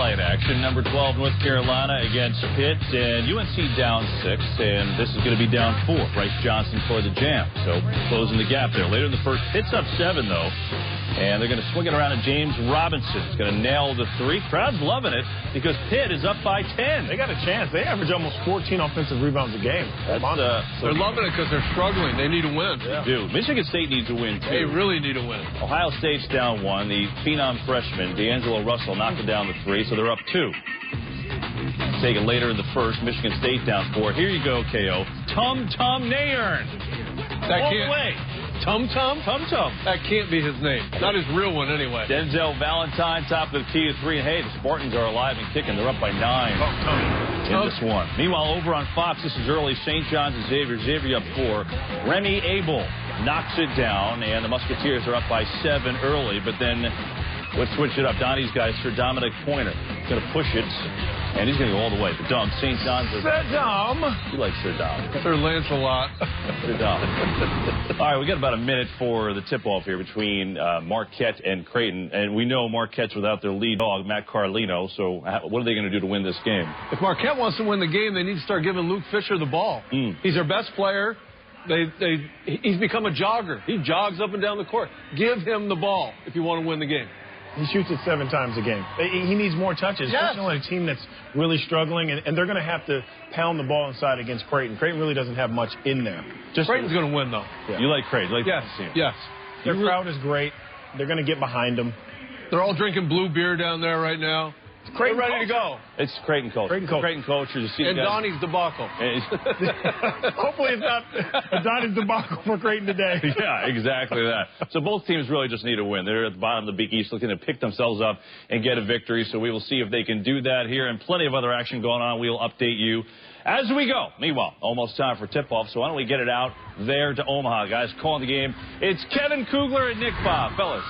highlight action. Number 12, North Carolina against Pitt, and UNC down 6, and this is going to be down 4. Bryce Johnson for the jam, so closing the gap there. Later in the first, Pitt's up 7, though, and they're going to swing it around to James Robinson. He's going to nail the 3. Crowd's loving it because Pitt is up by 10. They got a chance. They average almost 14 offensive rebounds a game. They're loving it because they're struggling. They need a win. They do. Michigan State needs a win, too. They really need a win. Ohio State's down 1. The phenom freshman, D'Angelo Russell, knocked it down to 3, so they're up 2. Taken later in the first, Michigan State down 4. Here you go, KO. Tum Nayern. All the way. Tum Tum? That can't be his name. Not his real one, anyway. Denzel Valentine, top of the key to 3. And hey, the Spartans are alive and kicking. They're up by 9 in this one. Meanwhile, over on Fox, this is early. St. John's and Xavier. Xavier up 4. Remy Abel knocks it down, and the Musketeers are up by 7 early. But then let's switch it up. Donnie's guy, Sir Dominic Pointer, going to push it, and he's going to go all the way. But Dom, St. John's. Sir Dom. You like Sir Dom. Sir Lancelot. Sir Dom. All right, we got about a minute for the tip-off here between Marquette and Creighton. And we know Marquette's without their lead dog, Matt Carlino. So what are they going to do to win this game? If Marquette wants to win the game, they need to start giving Luke Fisher the ball. He's their best player. He's become a jogger. He jogs up and down the court. Give him the ball if you want to win the game. He shoots it 7 times a game. He needs more touches, especially on a team that's really struggling, and they're going to have to pound the ball inside against Creighton. Creighton really doesn't have much in there. Creighton's going to win, though. Yeah. You like Creighton? You like yes. Their crowd is great. They're going to get behind them. They're all drinking blue beer down there right now. Creighton ready to go. It's Creighton culture. Creighton culture. You see and Donnie's debacle. Hopefully it's not a Donnie's debacle for Creighton today. Yeah, exactly that. So both teams really just need a win. They're at the bottom of the Big East looking to pick themselves up and get a victory. So we will see if they can do that here. And plenty of other action going on. We'll update you as we go. Meanwhile, almost time for tip-off. So why don't we get it out there to Omaha. Guys, calling the game. It's Kevin Kugler and Nick Bob. Fellas.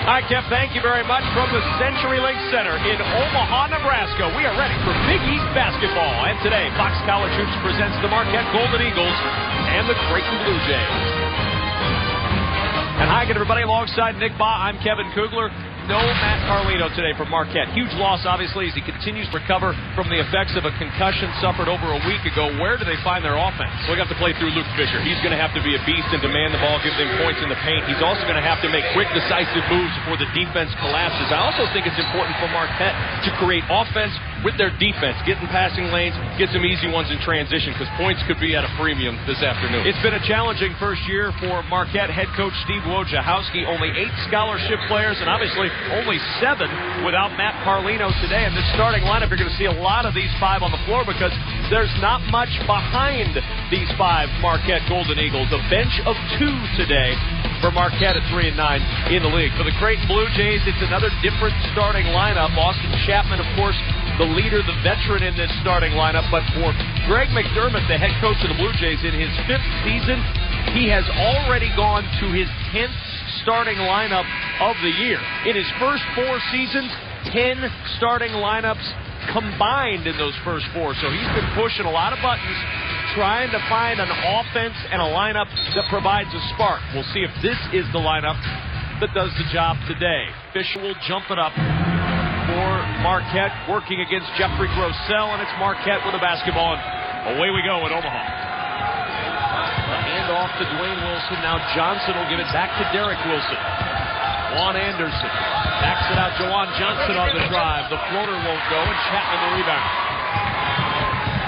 Hi, Kev. Thank you very much from the CenturyLink Center in Omaha, Nebraska. We are ready for Big East basketball. And today, Fox College Hoops presents the Marquette Golden Eagles and the Creighton Blue Jays. And hi again, everybody. Alongside Nick Baugh, I'm Kevin Kugler. No Matt Carlino today from Marquette. Huge loss, obviously, as he continues to recover from the effects of a concussion suffered over a week ago. Where do they find their offense? Well, we have to play through Luke Fisher. He's going to have to be a beast and demand the ball, give them points in the paint. He's also going to have to make quick, decisive moves before the defense collapses. I also think it's important for Marquette to create offense with their defense, get in passing lanes, get some easy ones in transition, because points could be at a premium this afternoon. It's been a challenging first year for Marquette head coach Steve Wojciechowski. Only 8 scholarship players, and obviously only 7 without Matt Carlino today. In this starting lineup, you're going to see a lot of these 5 on the floor because there's not much behind these 5 Marquette Golden Eagles. A bench of 2 today for Marquette at 3-9 in the league. For the Creighton Blue Jays, it's another different starting lineup. Austin Chapman, of course, the leader, the veteran in this starting lineup. But for Greg McDermott, the head coach of the Blue Jays, in his 5th season, he has already gone to his 10th starting lineup of the year. In his first 4 seasons, 10 starting lineups combined in those first 4. So he's been pushing a lot of buttons, trying to find an offense and a lineup that provides a spark. We'll see if this is the lineup that does the job today. Fisher will jump it up for Marquette, working against Jeffrey Grossell, and it's Marquette with a basketball, and away we go in Omaha. The handoff to Dwayne Wilson. Now Johnson will give it back to Derek Wilson. Juan Anderson backs it out. Jawan Johnson on the drive. The floater won't go, and Chapman the rebound.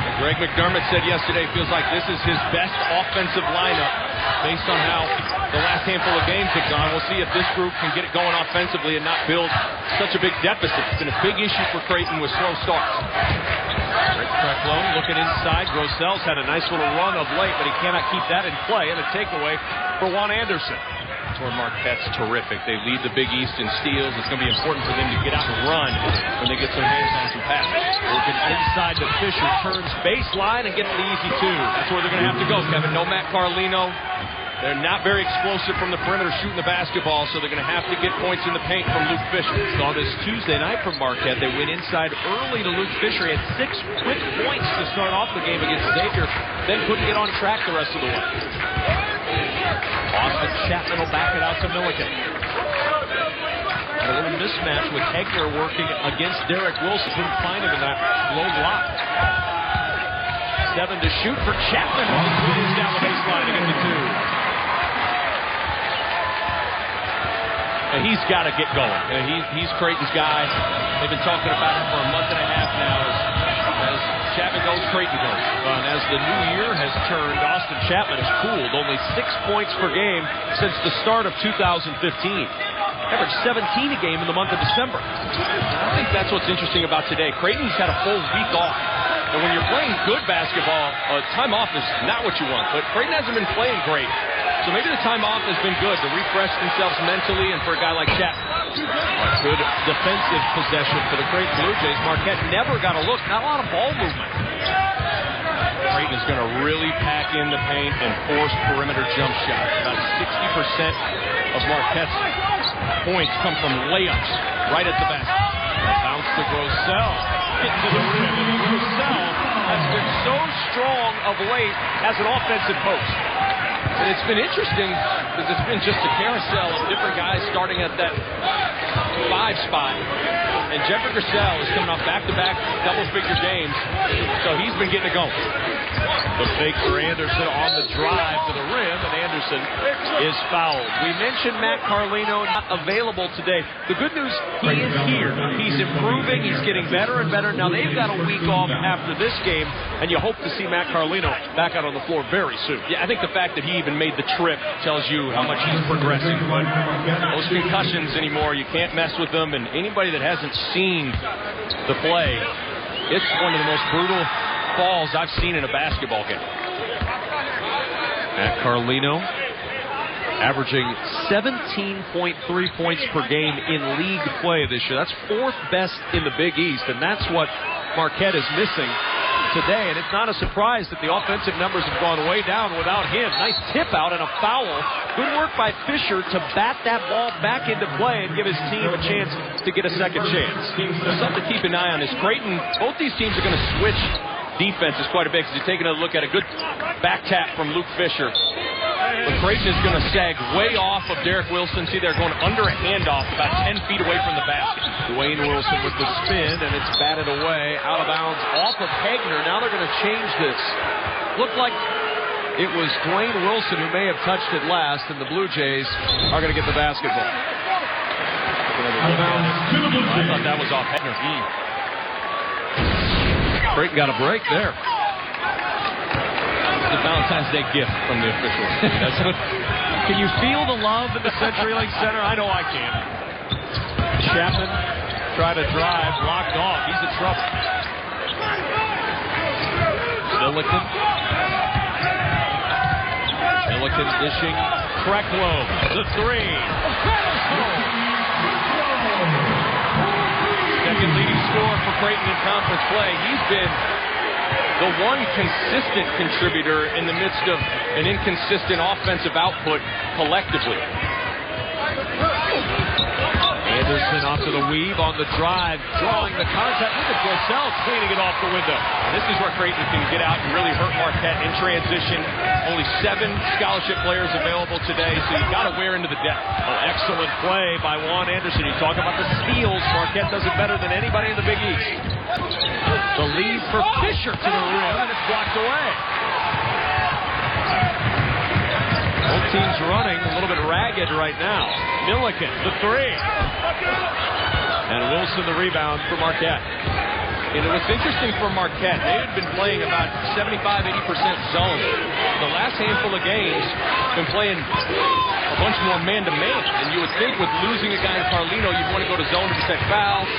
And Greg McDermott said yesterday feels like this is his best offensive lineup based on how the last handful of games have gone. We'll see if this group can get it going offensively and not build such a big deficit. It's been a big issue for Creighton with slow starts. Rick Treclone looking inside. Grossell's had a nice little run of late, but he cannot keep that in play. And a takeaway for Juan Anderson. Toward Marquette's terrific. They lead the Big East in steals. It's going to be important for them to get out and run when they get their hands on some passes. Looking inside to Fisher, turns baseline and gets the easy 2. That's where they're going to have to go, Kevin. No Matt Carlino. They're not very explosive from the perimeter shooting the basketball, so they're going to have to get points in the paint from Luke Fisher. Saw this Tuesday night from Marquette. They went inside early to Luke Fisher. He had 6 quick points to start off the game against Xavier, then couldn't get on track the rest of the way. Austin Chapman will back it out to Milliken. A little mismatch with Hegner working against Derek Wilson. Couldn't find him in that low block. 7 to shoot for Chapman. He's down the baseline to get the 2. And he's got to get going. He's Creighton's guy. They've been talking about him for a month and a half now. As Chapman goes, Creighton goes. And as the new year has turned, Austin Chapman has cooled. Only 6 points per game since the start of 2015. Averaged 17 a game in the month of December. I think that's what's interesting about today. Creighton's had a full week off. And when you're playing good basketball, time off is not what you want. But Creighton hasn't been playing great. So maybe the time off has been good to refresh themselves mentally, and for a guy like Chapman. Good defensive possession for the Creighton Blue Jays. Marquette never got a look. Not a lot of ball movement. Creighton is going to really pack in the paint and force perimeter jump shots. About 60% of Marquette's points come from layups right at the basket. Bounce to Grossell. Getting to the rim, and Grossell has been so strong of late as an offensive post. And it's been interesting because it's been just a carousel of different guys starting at that 5 spot. And Jeffrey Grossell is coming off back-to-back double-figure games, so he's been getting it going. The fake for Anderson on the drive to the rim, and Anderson is fouled. We mentioned Matt Carlino not available today. The good news, he is here. He's improving. He's getting better and better. Now, they've got a week off after this game, and you hope to see Matt Carlino back out on the floor very soon. Yeah, I think the fact that he even made the trip tells you how much he's progressing. But those concussions anymore, you can't mess with them, and anybody that hasn't seen the play, it's one of the most brutal falls I've seen in a basketball game. Matt Carlino averaging 17.3 points per game in league play this year. That's 4th best in the Big East, and that's what Marquette is missing today. And it's not a surprise that the offensive numbers have gone way down without him. Nice tip out and a foul. Good work by Fisher to bat that ball back into play and give his team a chance to get a second chance. Something to keep an eye on is Creighton. Both these teams are going to switch defenses quite a bit because you're taking a look at a good back tap from Luke Fisher. But Creighton is going to sag way off of Derek Wilson. See, they're going under a handoff about 10 feet away from the basket. Dwayne Wilson with the spin, and it's batted away out of bounds off of Hegner. Now they're going to change this. Looked like it was Dwayne Wilson who may have touched it last, and the Blue Jays are going to get the basketball. I thought that was off Hegner. Creighton got a break there. The Valentine's Day gift from the officials. Can you feel the love in the CenturyLink Center? I know I can. Chapman tried to drive, blocked off. He's in trouble. Milliken dishing. Krecklow, the 3. Second leading scorer for Creighton in conference play. He's been the one consistent contributor in the midst of an inconsistent offensive output collectively. Anderson off to the weave on the drive, drawing the contact. Look at Grossell cleaning it off the window. This is where Creighton can get out and really hurt Marquette in transition. Only 7 scholarship players available today, so you've got to wear into the depth. Excellent play by Juan Anderson. You talk about the steals. Marquette does it better than anybody in the Big East. The lead for Fisher to the rim, and it's blocked away. Both teams running a little bit ragged right now. Milliken, the 3. And Wilson, the rebound for Marquette. And it was interesting for Marquette. They had been playing about 75-80% zone. The last handful of games, been playing a bunch more man-to-man. And you would think with losing a guy in Carlino, you'd want to go to zone to protect fouls,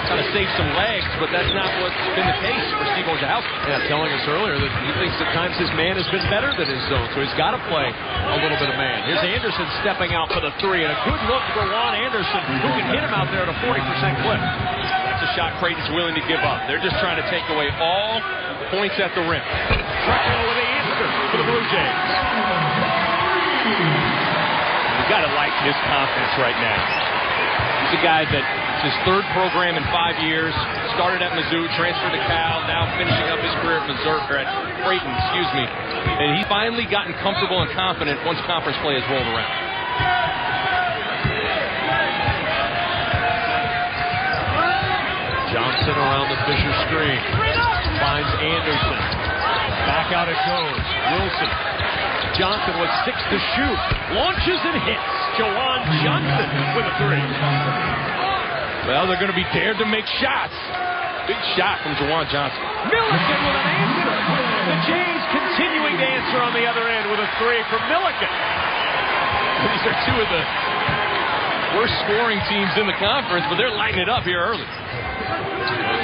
kind of save some legs, but that's not what's been the case for Steve Wojciechowski. Yeah, telling us earlier that he thinks at times his man has been better than his zone, so he's got to play a little bit of man. Here's Anderson stepping out for the 3, and a good look for Juan Anderson, who can hit him out there at a 40% clip. That's a shot Creighton's willing to give up. They're just trying to take away all points at the rim. Krecklow with the answer for the Blue Jays. You've got to like his confidence right now. He's a guy that it's his 3rd program in 5 years. Started at Mizzou, transferred to Cal, now finishing up his career at Creighton, And he's finally gotten comfortable and confident once conference play has rolled around. Johnson around the Fisher screen. Finds Anderson. Back out it goes. Wilson. Johnson with 6 to shoot. Launches and hits. Jawan Johnson with a 3. Well, they're going to be dared to make shots. Big shot from Jawan Johnson. Milliken with an answer. The Jays continuing to answer on the other end with a 3 from Milliken. These are two of the worst scoring teams in the conference, but they're lighting it up here early.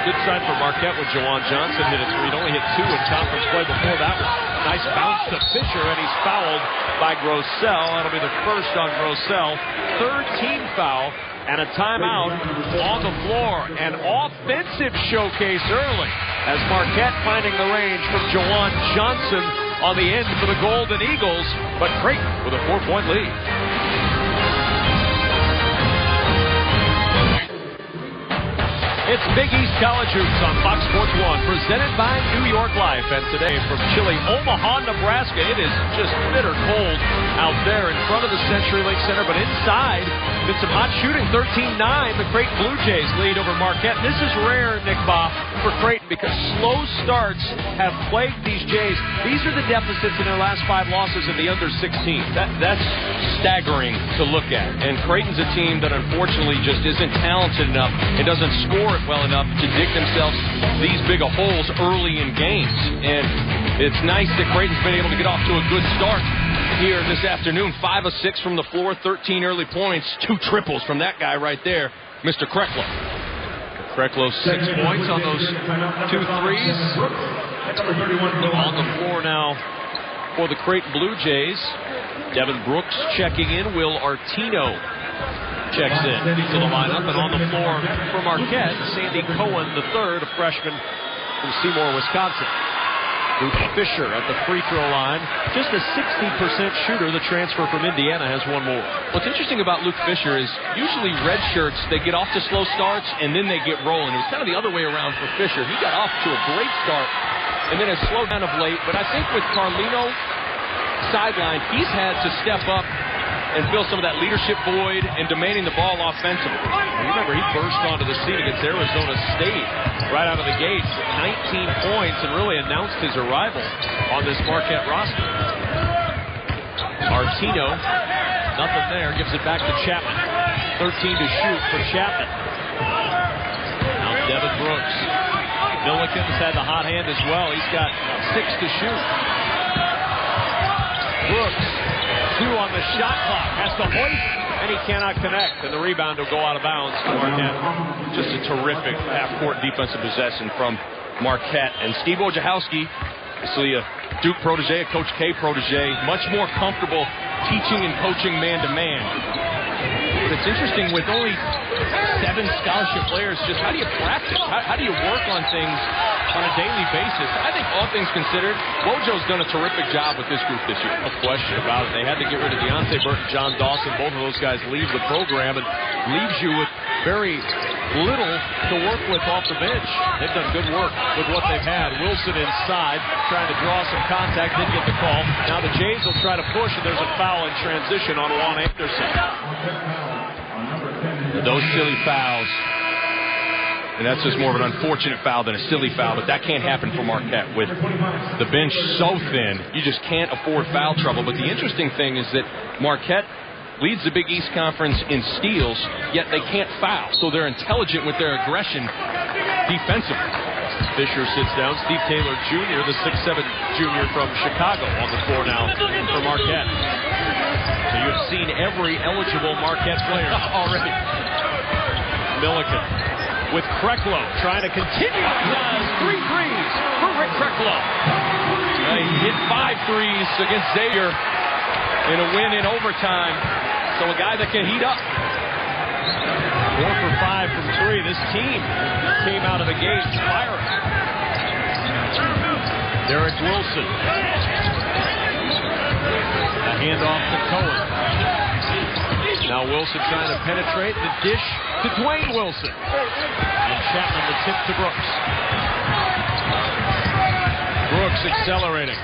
Good sign for Marquette when Jawan Johnson hit a 3. He'd only hit 2 in conference play before that one. Nice bounce to Fisher, and he's fouled by Grossell. That'll be the first on Grossell. 3rd team foul. And a timeout on the floor. An offensive showcase early as Marquette finding the range from Jawan Johnson on the end for the Golden Eagles. But Creighton with a 4-point lead. It's Big East College Hoops on Fox Sports 1, presented by New York Life. And today from chilly Omaha, Nebraska, it is just bitter cold out there in front of the CenturyLink Center. But inside, been some hot shooting, 13-9. The Creighton Blue Jays lead over Marquette. This is rare, Nick Bob, for Creighton because slow starts have plagued these Jays. These are the deficits in their last 5 losses in the under-16. That's staggering to look at. And Creighton's a team that unfortunately just isn't talented enough and doesn't score it well enough to dig themselves these big of holes early in games. And it's nice that Creighton's been able to get off to a good start here this afternoon. 5 of 6 from the floor, 13 early points, 2 triples from that guy right there, Mr. Krecklow. Krecklow 6 points on those 2 threes. On the floor now for the Creighton Blue Jays. Devin Brooks checking in. Will Artino checks in to the lineup. And on the floor for Marquette, Sandy Cohen III, a freshman from Seymour, Wisconsin. Luke Fisher at the free throw line. Just a 60% shooter. The transfer from Indiana has 1 more. What's interesting about Luke Fisher is usually red shirts, they get off to slow starts and then they get rolling. It was kind of the other way around for Fisher. He got off to a great start and then has slowed down of late. But I think with Carlino sideline, he's had to step up and fill some of that leadership void and demanding the ball offensively. Remember, he burst onto the scene against Arizona State right out of the gates, 19 points, and really announced his arrival on this Marquette roster. Artino, nothing there, gives it back to Chapman. 13 to shoot for Chapman. Now Devin Brooks. Milliken's had the hot hand as well. He's got 6 to shoot. Brooks, 2 on the shot clock, has to hoist, and he cannot connect. And the rebound will go out of bounds for Marquette. Just a terrific half-court defensive possession from Marquette. And Steve Wojciechowski, obviously a Duke protege, a Coach K protege, much more comfortable teaching and coaching man-to-man. But it's interesting, with only 7 scholarship players, just how do you practice? How do you work on things on a daily basis? I think all things considered, Wojo's done a terrific job with this group this year. No question about it. They had to get rid of Deontay Burton, John Dawson. Both of those guys leave the program and leaves you with very little to work with off the bench. They've done good work with what they've had. Wilson inside, trying to draw some contact, didn't get the call. Now the Jays will try to push, and there's a foul in transition on Juan Anderson. Those silly fouls. And that's just more of an unfortunate foul than a silly foul, but that can't happen for Marquette. With the bench so thin, you just can't afford foul trouble. But the interesting thing is that Marquette leads the Big East Conference in steals, yet they can't foul. So they're intelligent with their aggression defensively. Fisher sits down. Steve Taylor Jr., the 6'7 junior from Chicago, on the floor now for Marquette. So you've seen every eligible Marquette player already. Milliken with Krecklow trying to continue. He does. 3 threes for Rick Krecklow. He hit 5 threes against Xavier in a win in overtime. So a guy that can heat up. 4 for 5 from 3. This team came out of the gate firing. Derek Wilson. A handoff to Cohen. Now Wilson trying to penetrate. The dish to Dwayne Wilson. And Chapman the tip to Brooks. Brooks accelerating.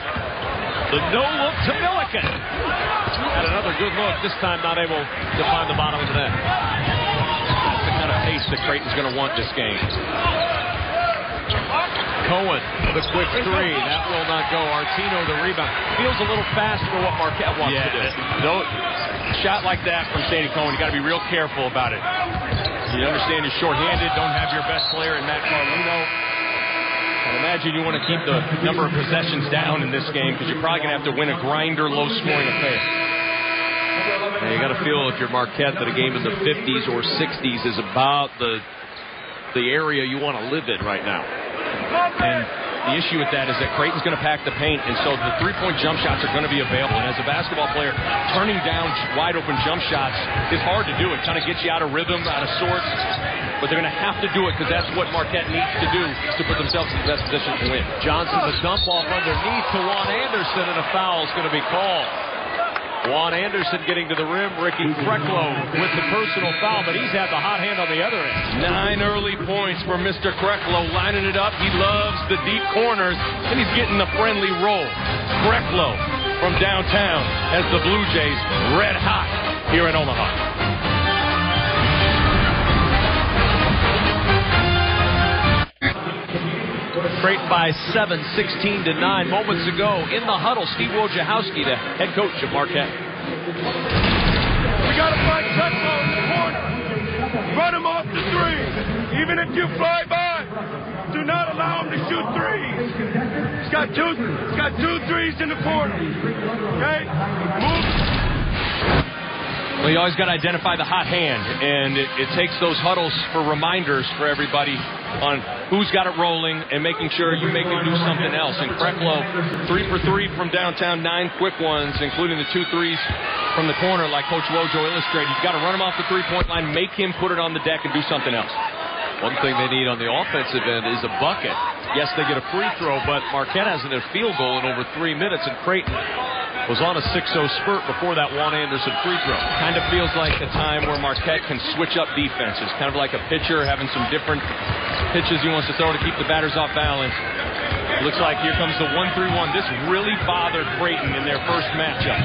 The no-look to Milliken. Had another good look. This time not able to find the bottom of the net. That's the kind of pace that Creighton's going to want this game. Cohen, the quick three. That will not go. Artino, the rebound. Feels a little fast for what Marquette wants to do. No shot like that from Sandy Cohen, you got to be real careful about it. You understand you're shorthanded, don't have your best player in Matt Carlino. I imagine you want to keep the number of possessions down in this game because you're probably going to have to win a grinder, low-scoring affair. Now you got to feel, if you're Marquette, that a game in the 50s or 60s is about the area you want to live in right now. And the issue with that is that Creighton's going to pack the paint, and so the three-point jump shots are going to be available. And as a basketball player, turning down wide-open jump shots is hard to do. It kind of gets you out of rhythm, out of sorts. But they're going to have to do it because that's what Marquette needs to do to put themselves in the best position to win. Johnson, the dump off underneath to Juan Anderson, and a foul is going to be called. Juan Anderson getting to the rim. Ricky Krecklow with the personal foul, but he's had the hot hand on the other end. 9 early points for Mr. Krecklow, lining it up. He loves the deep corners, and he's getting the friendly roll. Krecklow from downtown has the Blue Jays red hot here in Omaha. Creighton by 7, 16-9. Moments ago in the huddle, Steve Wojciechowski, the head coach of Marquette. We got to find Krecklow in the corner. Run him off the three. Even if you fly by, do not allow him to shoot threes. He's got two threes in the corner. Okay? Move. Well, you always got to identify the hot hand, and it takes those huddles for reminders for everybody on who's got it rolling and making sure you make them do something else. And Krecklow, 3 for 3 from downtown, 9 quick ones, including the 2 threes from the corner, like Coach Wojo illustrated. You've got to run him off the three-point line, make him put it on the deck and do something else. One thing they need on the offensive end is a bucket. Yes, they get a free throw, but Marquette hasn't had a field goal in over 3 minutes, and Creighton was on a 6-0 spurt before that Juan Anderson free throw. Kind of feels like a time where Marquette can switch up defenses, kind of like a pitcher having some different pitches he wants to throw to keep the batters off balance. It looks like here comes the 1-3-1. This really bothered Creighton in their first matchup.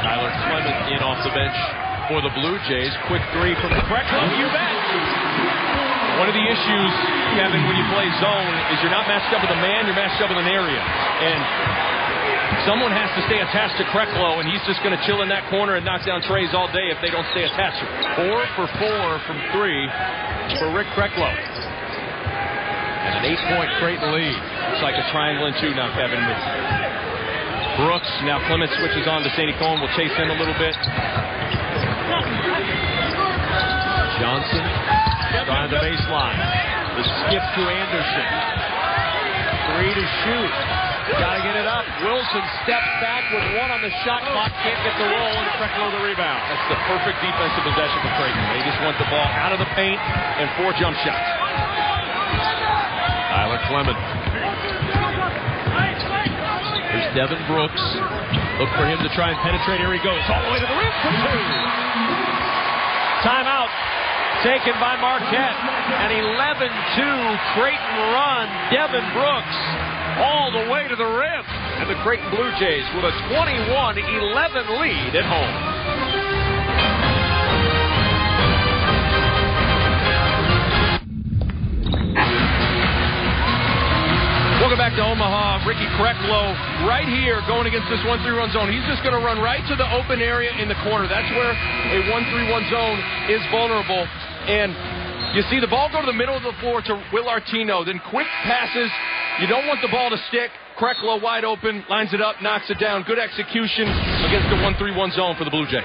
Tyler Clement in off the bench for the Blue Jays. Quick three from Krecklow. You bet. One of the issues, Kevin, when you play zone is you're not matched up with a man, you're matched up with an area. And someone has to stay attached to Krecklow, and he's just going to chill in that corner and knock down trays all day if they don't stay attached. 4 for 4 from 3 for Rick Krecklow. And an 8-point Creighton lead. It's like a triangle and 2 now, Kevin. Brooks, now Clement switches on to Sandy Cohen. Will chase in a little bit. Johnson trying the baseline. The skip to Anderson. 3 to shoot. Got to get it up. Wilson steps back with 1 on the shot clock. Can't get the roll, and Krecklow the rebound. That's the perfect defensive possession for Creighton. They just want the ball out of the paint and 4 jump shots. Tyler Clement. Here's Devin Brooks. Look for him to try and penetrate. Here he goes. All the way to the rim for 2. Timeout taken by Marquette. An 11-2 Creighton run. Devin Brooks all the way to the rim. And the Creighton Blue Jays with a 21-11 lead at home. Welcome back to Omaha. Ricky Krecklow right here going against this 1-3-1 zone. He's just going to run right to the open area in the corner. That's where a 1-3-1 zone is vulnerable. And you see the ball go to the middle of the floor to Will Artino. Then quick passes. You don't want the ball to stick. Krecklow wide open, lines it up, knocks it down. Good execution against the 1-3-1 zone for the Blue Jays.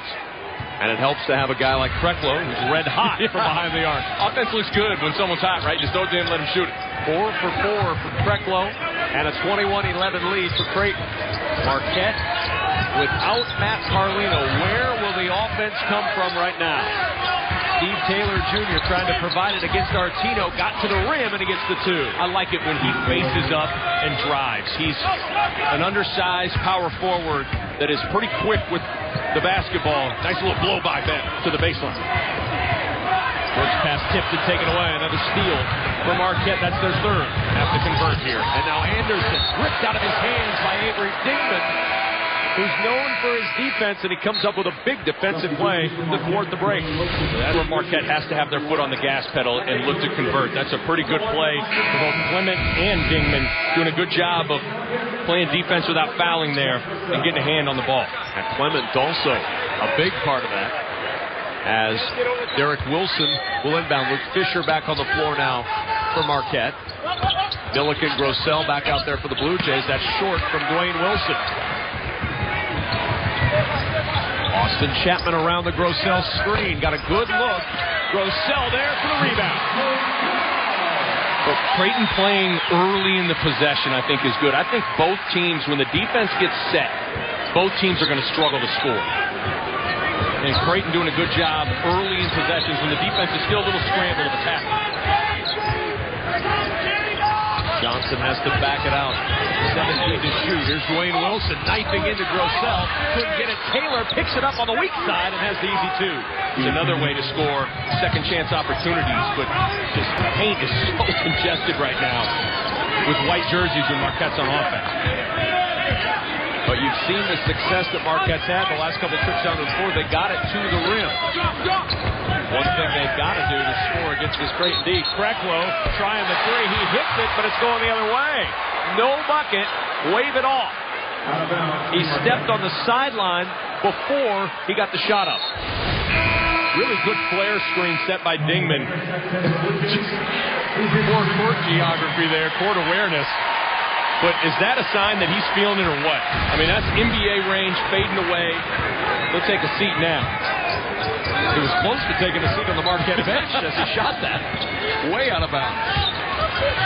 And it helps to have a guy like Krecklow who's red hot from behind the arc. Offense looks good when someone's hot, right? Just don't let him shoot it. 4 for 4 from Krecklow. And a 21-11 lead for Creighton. Marquette without Matt Carlino. Where will the offense come from right now? Steve Taylor Jr. trying to provide it against Artino. Got to the rim, and he gets the 2. I like it when he faces up and drives. He's an undersized power forward that is pretty quick with the basketball. Nice little blow-by Ben to the baseline. First pass tipped and taken away. Another steal for Marquette. That's their 3rd. Have to convert here. And now Anderson ripped out of his hands by Avery Dingman. who's known for his defense, and he comes up with a big defensive play to thwart the break. That's where Marquette has to have their foot on the gas pedal and look to convert. That's a pretty good play for both Clement and Dingman, doing a good job of playing defense without fouling there and getting a hand on the ball. And Clement also a big part of that, as Derek Wilson will inbound. Luke Fisher back on the floor now for Marquette. Milliken, Grossell back out there for the Blue Jays. That's short from Dwayne Wilson. Austin Chapman around the Grossell screen. Got a good look. Grossell there for the rebound. But Creighton playing early in the possession, I think, is good. I think both teams, when the defense gets set, both teams are going to struggle to score. And Creighton doing a good job early in possessions when the defense is still a little scramble of attack. Johnson has to back it out. 17 to shoot. Here's Dwayne Wilson knifing into Grossell. Couldn't get it. Taylor picks it up on the weak side and has the easy two. It's another way to score second chance opportunities, but just paint is so congested right now with white jerseys when Marquette's on offense. But you've seen the success that Marquette's had the last couple trips down to the floor. They got it to the rim. One thing they've got to do to score against this Creighton D. Krecklow Trying the three. He hits it, but it's going the other way. No bucket. Wave it off. He stepped on the sideline before he got the shot up. Really good flare screen set by Dingman. Poor court geography there, court awareness. But is that a sign that he's feeling it or what? I mean, that's NBA range fading away. He'll take a seat now. He was close to taking a seat on the Marquette bench as he shot that. Way out of bounds.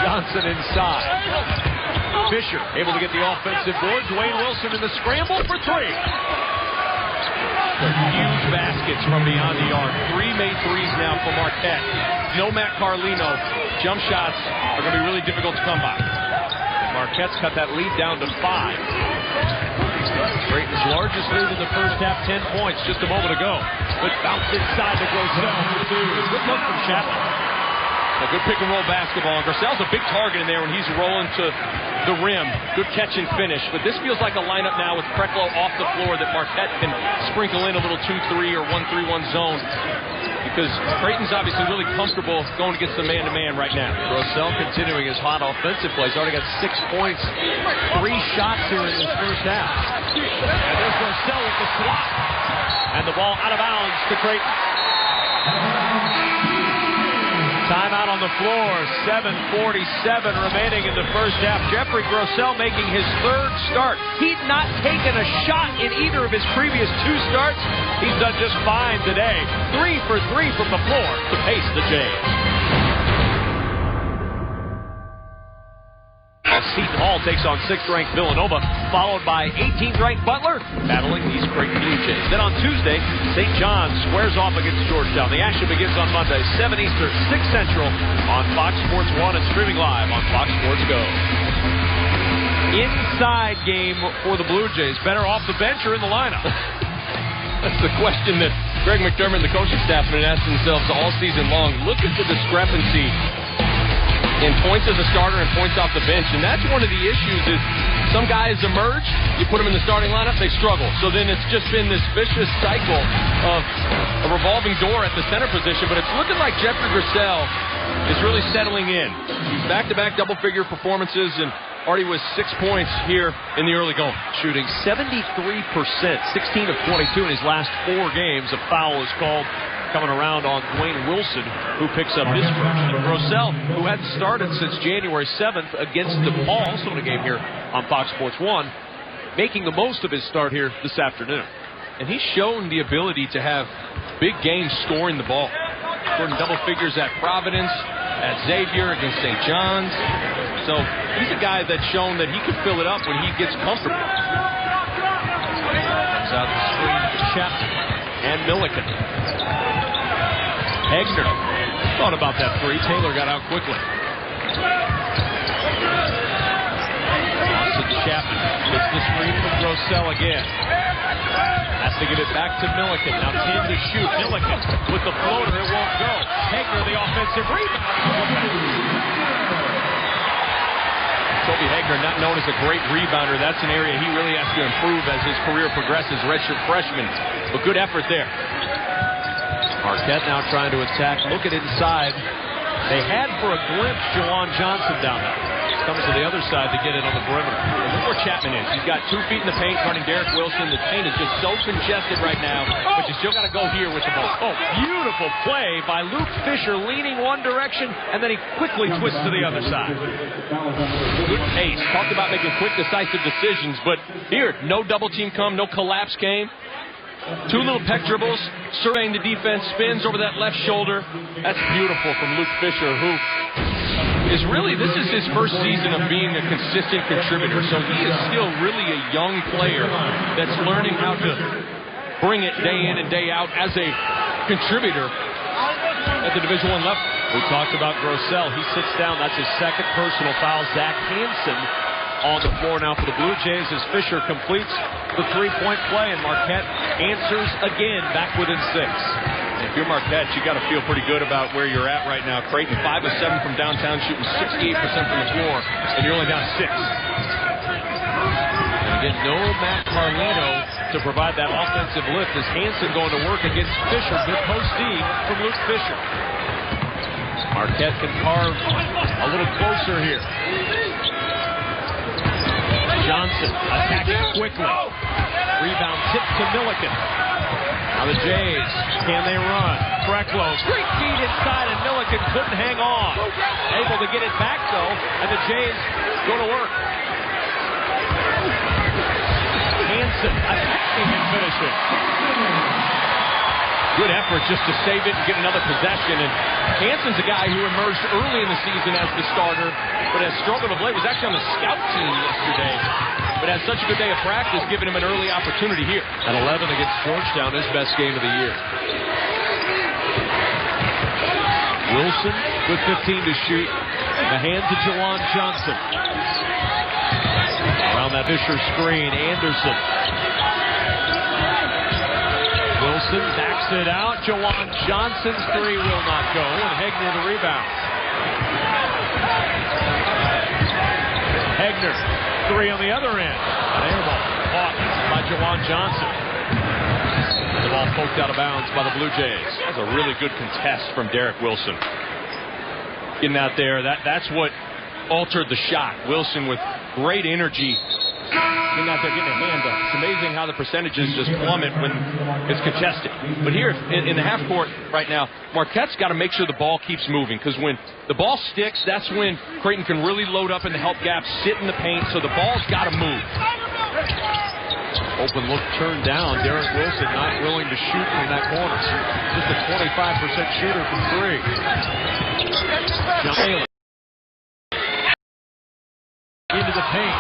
Johnson inside. Fisher able to get the offensive board. Dwayne Wilson in the scramble for three. Huge baskets from beyond the arc. 3 made threes now for Marquette. No Matt Carlino. Jump shots are going to be really difficult to come by. Marquette's cut that lead down to 5. Creighton's largest lead in the first half, 10 points just a moment ago. But bounce inside to Grossell for 2. Good look from Chapman. A good pick and roll basketball. And Grossell's a big target in there when he's rolling to the rim. Good catch and finish. But this feels like a lineup now with Krecklow off the floor that Marquette can sprinkle in a little 2-3 or 1-3-1 zone. Because Creighton's obviously really comfortable going against the man-to-man right now. Grossell continuing his hot offensive plays. Already got 6 points. 3 shots here in this first half. And there's Grossell with the swat. And the ball out of bounds to Creighton. Timeout on the floor. 7:47 remaining in the first half. Jeffrey Grossell making his 3rd start. He'd not taken a shot in either of his previous 2 starts. He's done just fine today. 3 for 3 from the floor to pace the Jays. Seton Hall takes on 6th-ranked Villanova, followed by 18th-ranked Butler, battling these Creighton Blue Jays. Then on Tuesday, St. John's squares off against Georgetown. The action begins on Monday, 7 Eastern, 6 Central, on Fox Sports 1 and streaming live on Fox Sports Go. Inside game for the Blue Jays. Better off the bench or in the lineup? That's the question that Greg McDermott and the coaching staff have been asking themselves all season long. Look at the discrepancy in points as a starter and points off the bench. And that's one of the issues is some guys emerge, you put them in the starting lineup, they struggle. So then it's just been this vicious cycle of a revolving door at the center position. But it's looking like Jeffrey Grossell is really settling in. Back-to-back double-figure performances and already was 6 points here in the early going. Shooting 73%, 16 of 22 in his last 4 games. A foul is called coming around on Dwayne Wilson, who picks up his first. And Grossell, who hadn't started since January 7th against DePaul, also in a game here on Fox Sports 1, making the most of his start here this afternoon. And he's shown the ability to have big games scoring the ball. Scoring double figures at Providence, at Xavier, against St. John's. So he's a guy that's shown that he can fill it up when he gets comfortable. Comes out the screen to Chapman and Milliken. Hegner thought about that 3. Taylor got out quickly. Austin Chapman gets the screen from Grossell again. Has to get it back to Milliken. Now 10 to shoot. Milliken with the floater. It won't go. Hegner the offensive rebound. Toby Hegner, not known as a great rebounder. That's an area he really has to improve as his career progresses. Redshirt freshman, but good effort there. Marquette now trying to attack. Look at inside. They had for a glimpse Jawan Johnson down there. Comes to the other side to get it on the perimeter. Look where Chapman is. He's got 2 feet in the paint, guarding Derek Wilson. The paint is just so congested right now, but you still got to go here with the ball. Oh, beautiful play by Luke Fisher, leaning one direction, and then he quickly twists to the other side. Good pace. Talked about making quick, decisive decisions, but here, no double team come, no collapse came. 2 little peck dribbles, surveying the defense, spins over that left shoulder. That's beautiful from Luke Fisher, who is really, this is his first season of being a consistent contributor, so he is still really a young player that's learning how to bring it day in and day out as a contributor at the Division I level. We talked about Grossell. He sits down. That's his second personal foul. Zach Hansen on the floor now for the Blue Jays as Fisher completes the 3-point play, and Marquette answers again, back within 6. If you're Marquette, you got to feel pretty good about where you're at right now. Creighton 5 of 7 from downtown, shooting 68% from the floor, and you're only down 6. And again, no Matt Carlino to provide that offensive lift as Hansen going to work against Fisher. Good post D from Luke Fisher. Marquette can carve a little closer here. Johnson attacking quickly. Rebound tipped to Milliken. Now the Jays, can they run? Freklow, great feed inside, and Milliken couldn't hang on. Able to get it back, though, and the Jays go to work. Hansen attacking and finishing. Good effort just to save it and get another possession. And Hansen's a guy who emerged early in the season as the starter, but has struggled of late. Was actually on the scout team yesterday, but has such a good day of practice, giving him an early opportunity here. At 11 against Georgetown, his best game of the year. Wilson with 15 to shoot. The hand to Jawan Johnson. Around that Fisher screen, Anderson. Wilson backs it out. Jawan Johnson's 3 will not go, and Hegner the rebound. Hegner, 3 on the other end. An air ball caught by Jawan Johnson. The ball poked out of bounds by the Blue Jays. That's a really good contest from Derek Wilson. Getting out there, that's what altered the shot. Wilson with great energy. Getting out there, getting a hand up. It's amazing how the percentages just plummet when it's contested. But here, in the half court right now, Marquette's got to make sure the ball keeps moving, because when the ball sticks, that's when Creighton can really load up in the help gap, sit in the paint, so the ball's got to move. Open look turned down. Derek Wilson not willing to shoot from that corner. Just a 25% shooter from 3. John Taylor into the paint.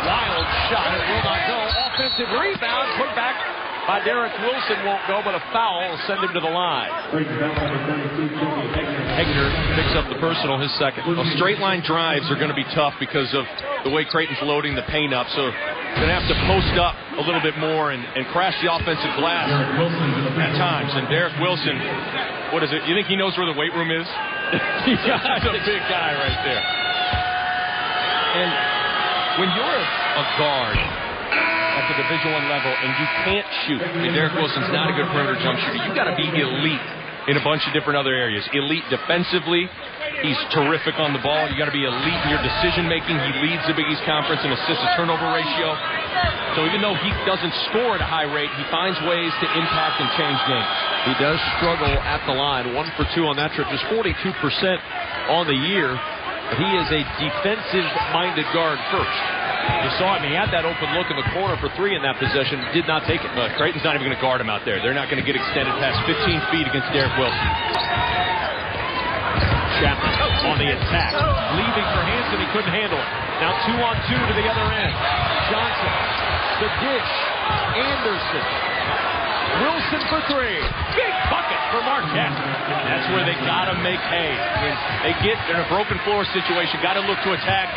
Wild shot. It will not go. Offensive rebound. Put back by Derek Wilson. Won't go, but a foul will send him to the line. Hegner picks up the personal, his second. Well, straight line drives are going to be tough because of the way Creighton's loading the paint up. So going to have to post up a little bit more and crash the offensive glass at times. And Derek Wilson, what is it? You think he knows where the weight room is? He's a big guy right there. And when you're a guard at the Division I level and you can't shoot, and Derek Wilson's not a good perimeter jump shooter, you got to be elite in a bunch of different other areas. Elite defensively. He's terrific on the ball. You got to be elite in your decision making. He leads the Big East Conference in assist to turnover ratio. So even though he doesn't score at a high rate, he finds ways to impact and change games. He does struggle at the line. 1 for 2 on that trip. Just 42% on the year. But he is a defensive-minded guard first. You saw him. He had that open look in the corner for 3 in that possession. Did not take it. But Creighton's not even going to guard him out there. They're not going to get extended past 15 feet against Derek Wilson. Chapman on the attack. Leaving for Hansen. He couldn't handle it. Now 2-on-2 to the other end. Johnson. The dish. Anderson. Wilson for 3. Big bucket for Marquette. That's where they got to make hay. When they get in a broken floor situation, got to look to attack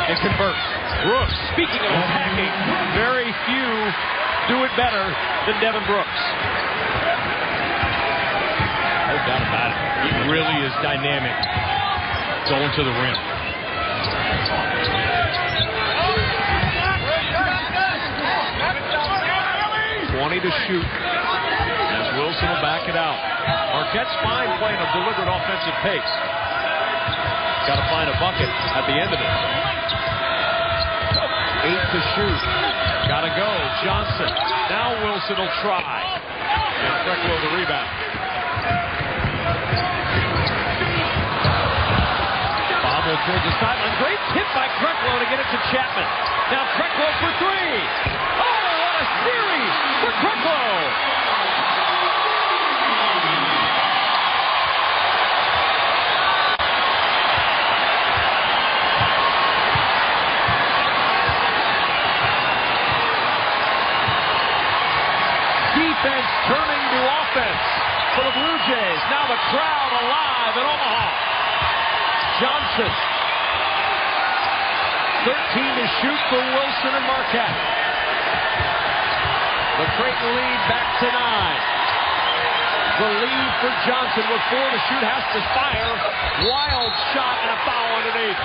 and convert. Brooks, speaking of attacking, very few do it better than Devin Brooks. No doubt about it. He really is dynamic going to the rim. 20 to shoot. As Wilson will back it out. Marquette's fine playing a deliberate offensive pace. Got to find a bucket at the end of it. 8 to shoot. Got to go. Johnson. Now Wilson will try. And Krecklow the rebound. Bobble towards the sideline. Great tip by Krecklow to get it to Chapman. Now Krecklow for three. Oh, what a series for Krecklow. Defense turning to offense for the Blue Jays. Now the crowd alive in Omaha. Johnson. 13 to shoot for Wilson and Marquette. The Creighton lead back to 9. The lead for Johnson with 4 to shoot. Has to fire. Wild shot and a foul underneath.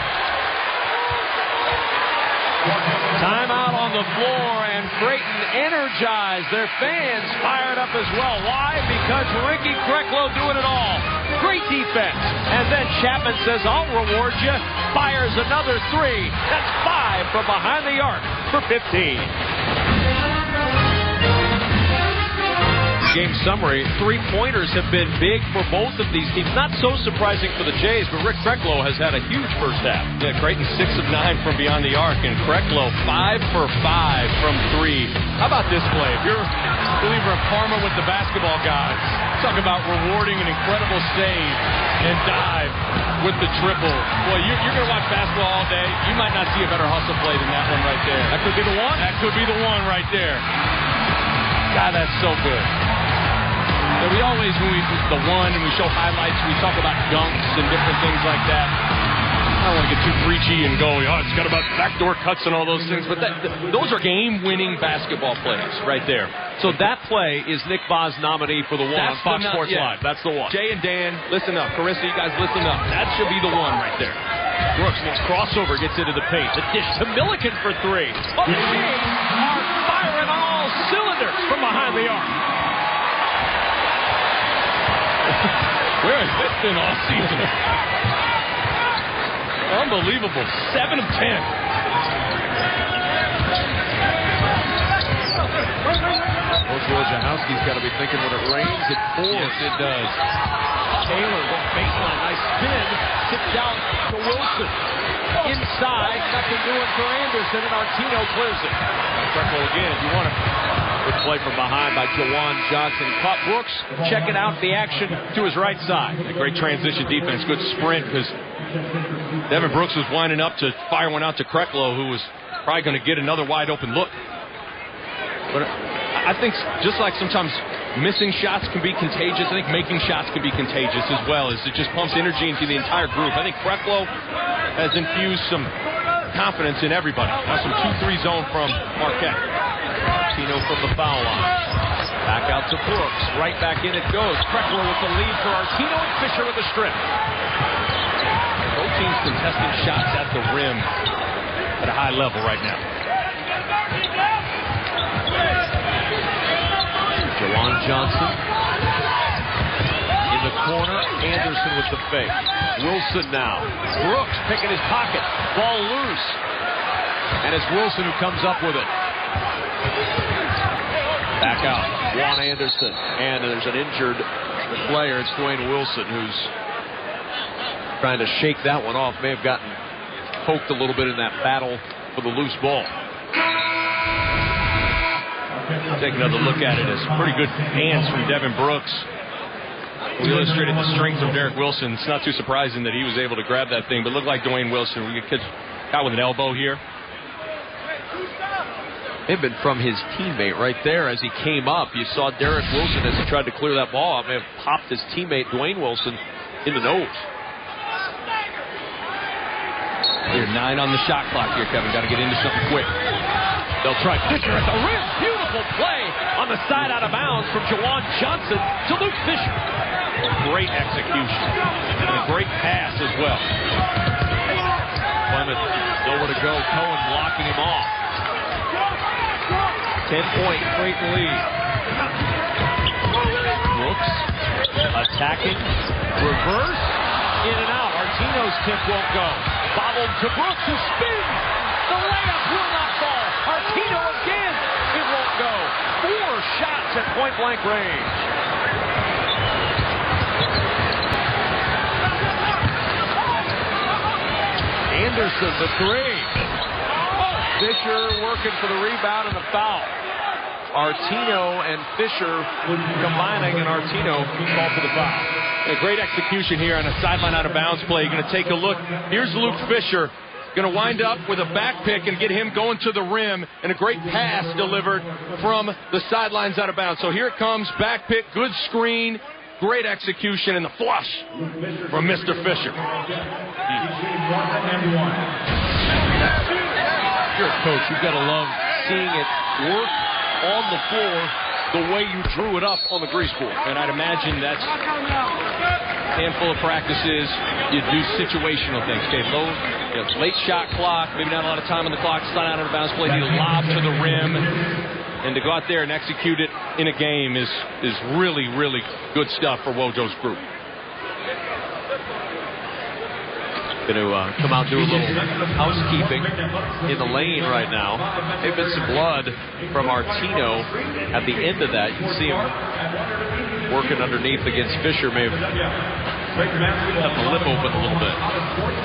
Timeout on the floor, and Creighton energized. Their fans fired up as well. Why? Because Ricky Krecklow doing it all. Great defense. And then Chapman says, I'll reward you. Fires another 3. That's 5 from behind the arc for 15. Game summary, 3-pointers have been big for both of these teams. Not so surprising for the Jays, but Rick Krecklow has had a huge first half. Yeah, Creighton 6 of 9 from beyond the arc, and Krecklow 5 for 5 from 3. How about this play? If you're a believer in karma with the basketball gods, talk about rewarding an incredible save and dive with the triple. Boy, you're going to watch basketball all day. You might not see a better hustle play than that one right there. That could be the one? That could be the one right there. God, that's so good. So we always, when we the one and we show highlights, we talk about dunks and different things like that. I don't want to get too preachy and go, oh, it's got about backdoor cuts and all those things, but those are game-winning basketball plays right there. So that play is Nick Baugh's nominee for the one on Fox Sports Live. That's the one. Jay and Dan, listen up. Carissa, you guys listen up. That should be the one right there. Brooks makes crossover, gets into the paint. The dish to Milliken for 3. Oh, the Jays are firing on all cylinders from behind the arc. Where has this been all season? Unbelievable. 7 of 10. Coach Wojciechowski's got to be thinking when it rains, it pours. Yes, it does. Taylor, the baseline, nice spin, tipped out to Wilson. Inside, nothing doing for Anderson, and Artino clears it. Krecklow again, if you want to. Good play from behind by Jawan Johnson. Caught Brooks, checking out the action to his right side. A great transition defense, good sprint, because Devin Brooks was winding up to fire one out to Krecklow, who was probably going to get another wide open look. But I think just like sometimes missing shots can be contagious, I think making shots can be contagious as well, as it just pumps energy into the entire group. I think Krecklow has infused some confidence in everybody. Now some 2-3 zone from Marquette. Tino from the foul line. Back out to Brooks. Right back in it goes. Krecklow with the lead for Artino, and Fisher with the strip. Both teams contesting shots at the rim at a high level right now. Jawan Johnson in the corner. Anderson with the fake. Wilson now. Brooks picking his pocket. Ball loose. And it's Wilson who comes up with it. Back out. Juan Anderson. And there's an injured player. It's Dwayne Wilson who's trying to shake that one off. May have gotten poked a little bit in that battle for the loose ball. Take another look at it. It's pretty good hands from Devin Brooks. We illustrated the strength of Derek Wilson. It's not too surprising that he was able to grab that thing, but looked like Dwayne Wilson. We get out with an elbow here. May have been from his teammate right there as he came up. You saw Derek Wilson as he tried to clear that ball out. May have popped his teammate Dwayne Wilson in the nose. You're 9 on the shot clock here, Kevin. Got to get into something quick. They'll try Fisher at the rim. Beautiful play on the side out of bounds from Jawan Johnson to Luke Fisher. Great execution. And a great pass as well. Clement nowhere to go. Cohen blocking him off. 10-point Creighton lead. Brooks attacking. Reverse. In and out. Artino's tip won't go. Bobbled to Brooks who spins. The layup will not fall. Artino again. It won't go. 4 shots at point-blank range. Anderson, the 3. Fisher working for the rebound and the foul. Artino and Fisher combining, and Artino called for the foul. A great execution here on a sideline out of bounds play. You're going to take a look. Here's Luke Fisher. Going to wind up with a back pick and get him going to the rim, and a great pass delivered from the sidelines out of bounds. So here it comes, back pick, good screen, great execution, and the flush from Mr. Fisher. You're a coach. You've got to love seeing it work on the floor the way you drew it up on the grease board. And I'd imagine that's a handful of practices. You do situational things. Okay, low, late shot clock, maybe not a lot of time on the clock, slide out of the bounds play, you lob to the rim. And to go out there and execute it in a game is really, really good stuff for Wojo's group. Going to come out and do a little housekeeping in the lane right now. There's been some blood from Artino at the end of that. You can see him working underneath against Fisher. May have left the lip open a little bit.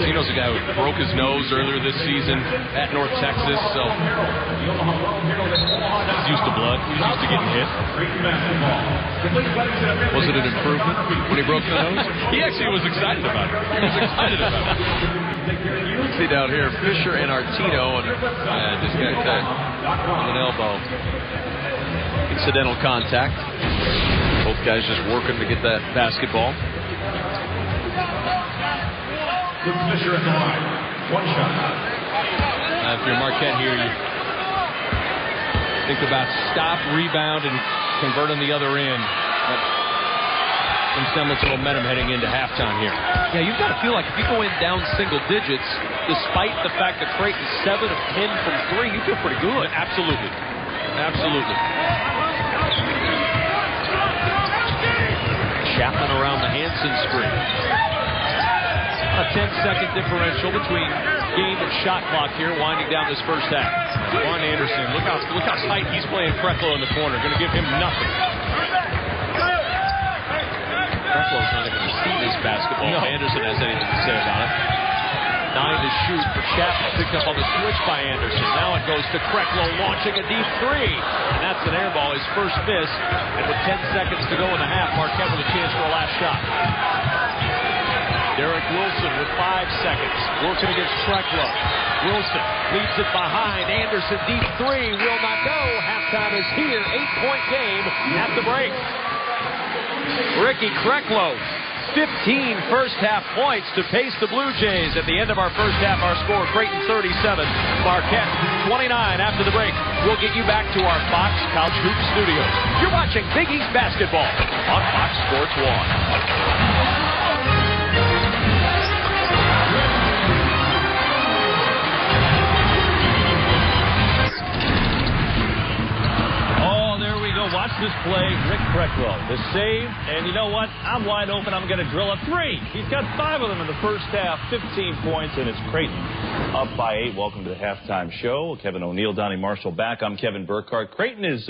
Artino's a guy who broke his nose earlier this season at North Texas, so he's used to blood. He's used to getting hit. Was it an improvement when he broke the nose? He actually was excited about it. He was excited about it. See down here, Fisher and Artino, and just got cut on an elbow. Incidental contact. Both guys just working to get that basketball. Fisher at the line. 1 shot. If you're Marquette here, you think about stop, rebound, and convert on the other end. Some semblance of momentum heading into halftime here. Yeah, you've got to feel like if you go in down single digits, despite the fact that Creighton's 7 of 10 from 3, you feel pretty good. Absolutely. Absolutely. Chapman around the Hansen screen. A 10-second differential between game and shot clock here, winding down this first half. Juan Anderson, look how tight he's playing Krecklow in the corner. Going to give him nothing. Kreklow's not even going to see this basketball. No. Anderson has anything to say about it. 9 to shoot for Chapman, picked up on the switch by Anderson. Now it goes to Krecklow, launching a deep 3. And that's an air ball, his first miss. And with 10 seconds to go in the half, Marquette with a chance for a last shot. Derek Wilson with 5 seconds, working against Krecklow. Wilson leads it behind. Anderson, deep 3, will not go. Halftime is here. 8-point game at the break. Ricky Krecklow, 15 first-half points to pace the Blue Jays. At the end of our first half, our score, Creighton 37, Marquette 29. After the break, we'll get you back to our Fox Couch Hoops studios. You're watching Big East Basketball on Fox Sports 1. Watch this play, Rick Krecklow. The save, and you know what? I'm wide open. I'm going to drill a 3. He's got 5 of them in the first half, 15 points, and it's Creighton up by 8. Welcome to the halftime show. Kevin O'Neill, Donnie Marshall back. I'm Kevin Burkhardt. Creighton is,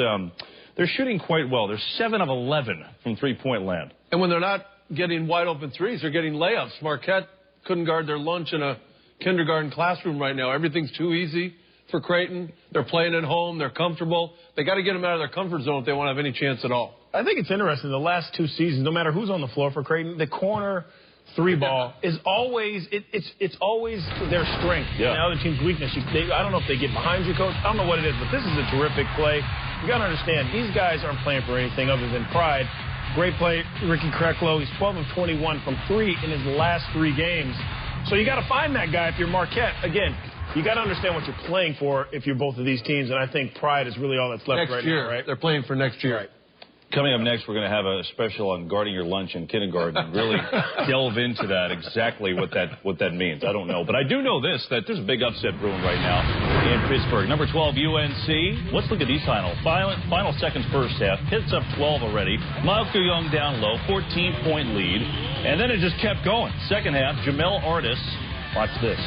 they're shooting quite well. They're 7 of 11 from three-point land. And when they're not getting wide open threes, they're getting layups. Marquette couldn't guard their lunch in a kindergarten classroom right now. Everything's too easy for Creighton. They're playing at home. They're comfortable. They got to get them out of their comfort zone if they want to have any chance at all. I think it's interesting. The last 2 seasons, no matter who's on the floor for Creighton, the corner 3 ball is always it's always their strength. Yeah. The other team's weakness. I don't know if they get behind you, coach. I don't know what it is, but this is a terrific play. You got to understand, these guys aren't playing for anything other than pride. Great play, Ricky Krecklow. He's 12 of 21 from 3 in his last 3 games. So you got to find that guy if you're Marquette. Again, you got to understand what you're playing for if you're both of these teams, and I think pride is really all that's left next right year, now, right? They're playing for next year. Right. Coming up next, we're going to have a special on guarding your lunch in kindergarten and really delve into that, exactly what that means. I don't know. But I do know this, that there's a big upset brewing right now in Pittsburgh. Number 12, UNC. Let's look at these final seconds first half. Pitt's up 12 already. Malcolm Young down low, 14-point lead. And then it just kept going. Second half, Jamel Artis. Watch this.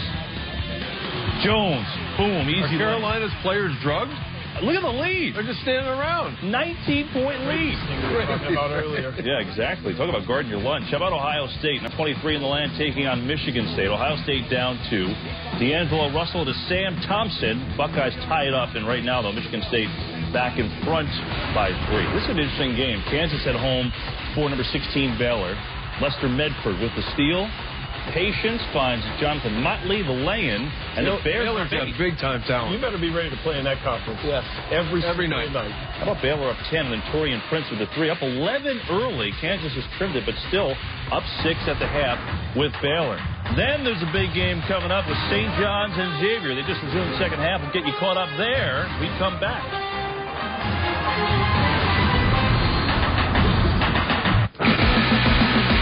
Jones. Boom. Easy. Are Carolina's players drugged? Look at the lead. They're just standing around. 19-point lead. Talking about earlier. Yeah, exactly. Talk about guarding your lunch. How about Ohio State? Now 23 in the land taking on Michigan State. Ohio State down 2. D'Angelo Russell to Sam Thompson. Buckeyes tie it up, and right now, though, Michigan State back in front by 3. This is an interesting game. Kansas at home for number 16 Baylor. Lester Medford with the steal. Patience finds Jonathan Motley, the lay-in, and the Baylor's got big-time talent. You better be ready to play in that conference. Yes. Every night. How about Baylor up 10, and then Torian Prince with the 3. Up 11 early. Kansas has trimmed it, but still up 6 at the half with Baylor. Then there's a big game coming up with St. John's and Xavier. They just resumed the second half. We'll get you caught up there. We come back.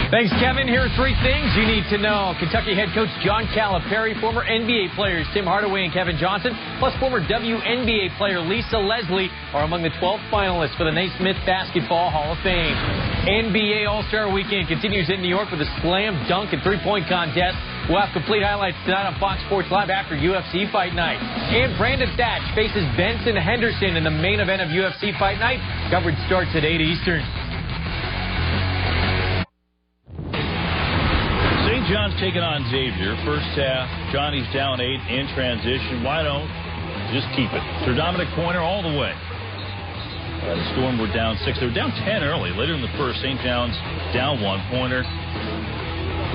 Thanks, Kevin. Here are 3 things you need to know. Kentucky head coach John Calipari, former NBA players Tim Hardaway and Kevin Johnson, plus former WNBA player Lisa Leslie are among the 12 finalists for the Naismith Basketball Hall of Fame. NBA All-Star Weekend continues in New York with a slam dunk and three-point contest. We'll have complete highlights tonight on Fox Sports Live after UFC Fight Night. And Brandon Thatch faces Benson Henderson in the main event of UFC Fight Night. Coverage starts at 8 Eastern. John's taking on Xavier. First half, Johnny's down 8 in transition. Why don't just keep it? Through Dominic Pointer all the way. The Storm were down 6. They were down 10 early. Later in the first, St. John's down 1. Pointer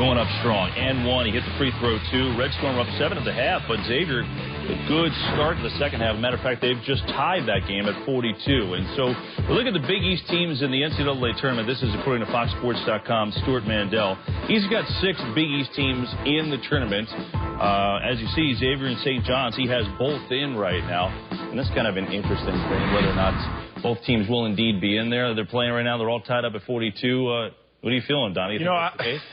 going up strong. And 1. He hit the free throw, 2. Red Storm were up 7 at the half, but Xavier, a good start to the second half. Matter of fact, they've just tied that game at 42. And so we look at the Big East teams in the NCAA tournament. This is according to FoxSports.com, Stuart Mandel. He's got 6 Big East teams in the tournament. As you see, Xavier and St. John's, he has both in right now. And that's kind of an interesting thing, whether or not both teams will indeed be in there. They're playing right now. They're all tied up at 42. What are you feeling, Donnie? You know,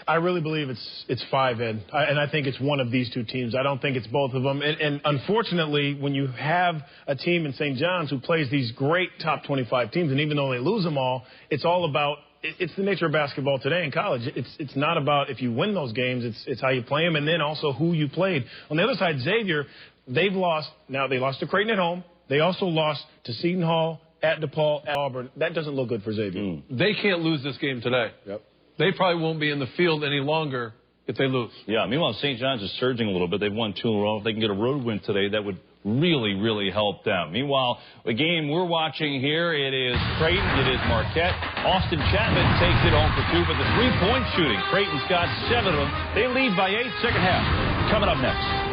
I really believe it's 5, Ed. And I think it's one of these 2 teams. I don't think it's both of them. And unfortunately, when you have a team in St. John's who plays these great top 25 teams, and even though they lose them all, it's all about it's the nature of basketball today in college. It's not about if you win those games. It's how you play them, and then also who you played. On the other side, Xavier, they've lost. Now, they lost to Creighton at home. They also lost to Seton Hall, at DePaul, at Auburn. That doesn't look good for Xavier. They can't lose this game today. Yep. They probably won't be in the field any longer if they lose. Yeah, meanwhile, St. John's is surging a little bit. They've won 2 in a row. If they can get a road win today, that would really, really help them. Meanwhile, the game we're watching here, it is Creighton, it is Marquette. Austin Chapman takes it home for 2, but the three-point shooting, Creighton's got 7 of them. They lead by 8, second half. Coming up next.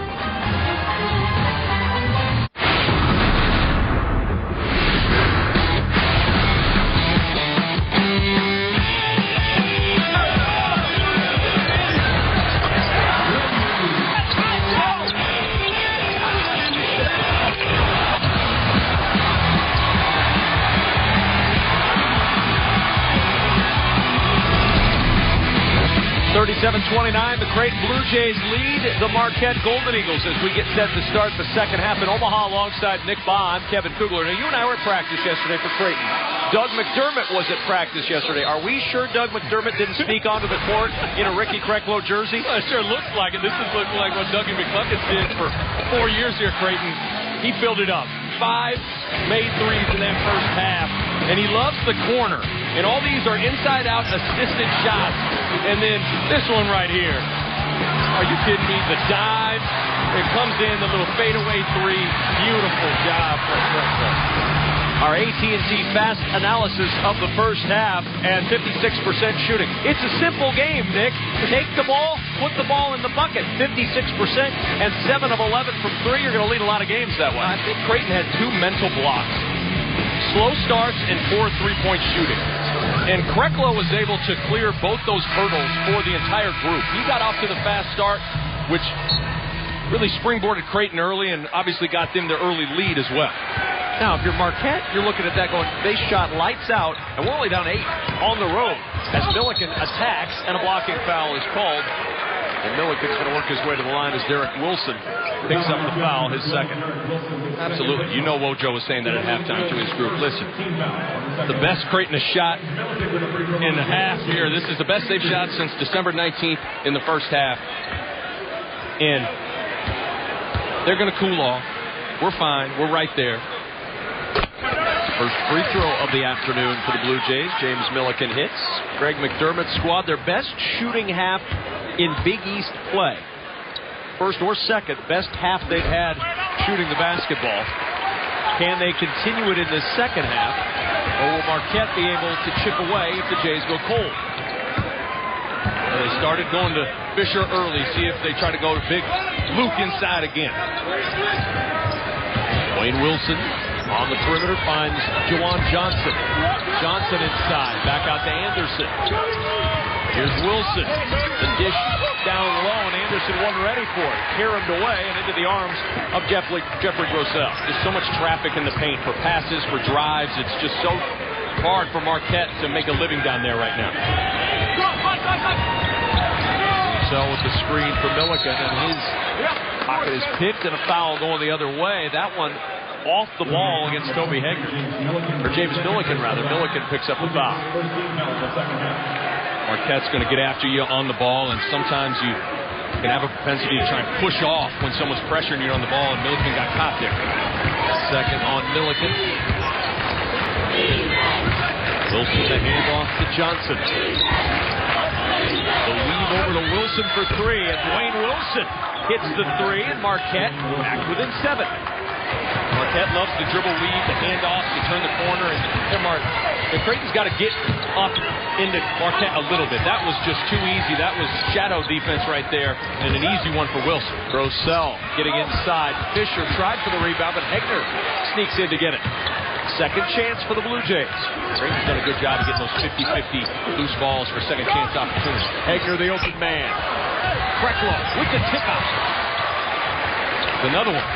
37-29, the Creighton Blue Jays lead the Marquette Golden Eagles as we get set to start the second half in Omaha alongside Nick Baugh. I'm Kevin Kugler. Now, you and I were at practice yesterday for Creighton. Doug McDermott was at practice yesterday. Are we sure Doug McDermott didn't speak onto the court in a Ricky Krecklow jersey? Well, it sure looks like it. This is looking like what Dougie McBuckets did for 4 years here at Creighton. He filled it up. 5 made threes in that first half. And he loves the corner. And all these are inside-out assisted shots. And then this one right here. Are you kidding me? The dive. It comes in, the little fadeaway 3. Beautiful job from Krecklow. Our AT&T fast analysis of the first half and 56% shooting. It's a simple game, Nick. Take the ball, put the ball in the bucket. 56% and 7 of 11 from 3. You're going to lead a lot of games that way. I think Creighton had 2 mental blocks. Slow starts and 4 3-point shooting. And Krecklow was able to clear both those hurdles for the entire group. He got off to the fast start, which really springboarded Creighton early and obviously got them the early lead as well. Now, if you're Marquette, you're looking at that going, they shot lights out, and we're only down 8 on the road as Milliken attacks, and a blocking foul is called. And Milliken's going to work his way to the line as Derek Wilson picks up the foul, his second. Absolutely. You know Wojo was saying that at halftime to his group. Listen, the best Creighton has shot in a half year. This is the best they've shot since December 19th in the first half. And they're going to cool off. We're fine. We're right there. First free throw of the afternoon for the Blue Jays. James Milliken hits. Greg McDermott's squad, their best shooting half in Big East play. First or second, best half they've had shooting the basketball. Can they continue it in this second half? Or will Marquette be able to chip away if the Jays go cold? And they started going to Fisher early, see if they try to go to Big Luke inside again. Wayne Wilson on the perimeter finds Juwan Johnson. Johnson inside, back out to Anderson. Here's Wilson. The dish down low, and Anderson wasn't ready for it. Caromed away and into the arms of Jeffrey Grossell. There's so much traffic in the paint for passes, for drives. It's just so hard for Marquette to make a living down there right now. Grossell with the screen for Milliken, and his pocket is picked, and a foul going the other way. That one off the ball against Toby Hegner. Or James Milliken, rather. Milliken picks up the foul. Marquette's going to get after you on the ball, and sometimes you can have a propensity to try and push off when someone's pressuring you on the ball, and Milliken got caught there. Second on Milliken. Wilson the handoff to Johnson. The weave over to Wilson for 3, and Dwayne Wilson hits the 3, and Marquette back within 7. Marquette loves to dribble lead, the handoffs, to turn the corner, and Creighton's got to get up into Marquette a little bit. That was just too easy. That was shadow defense right there, and an easy one for Wilson. Grossell getting inside. Fisher tried for the rebound, but Hegner sneaks in to get it. Second chance for the Blue Jays. Creighton's done a good job of getting those 50-50 loose balls for second chance opportunities. Hegner, the open man. Krecklow with the tip out. Another one.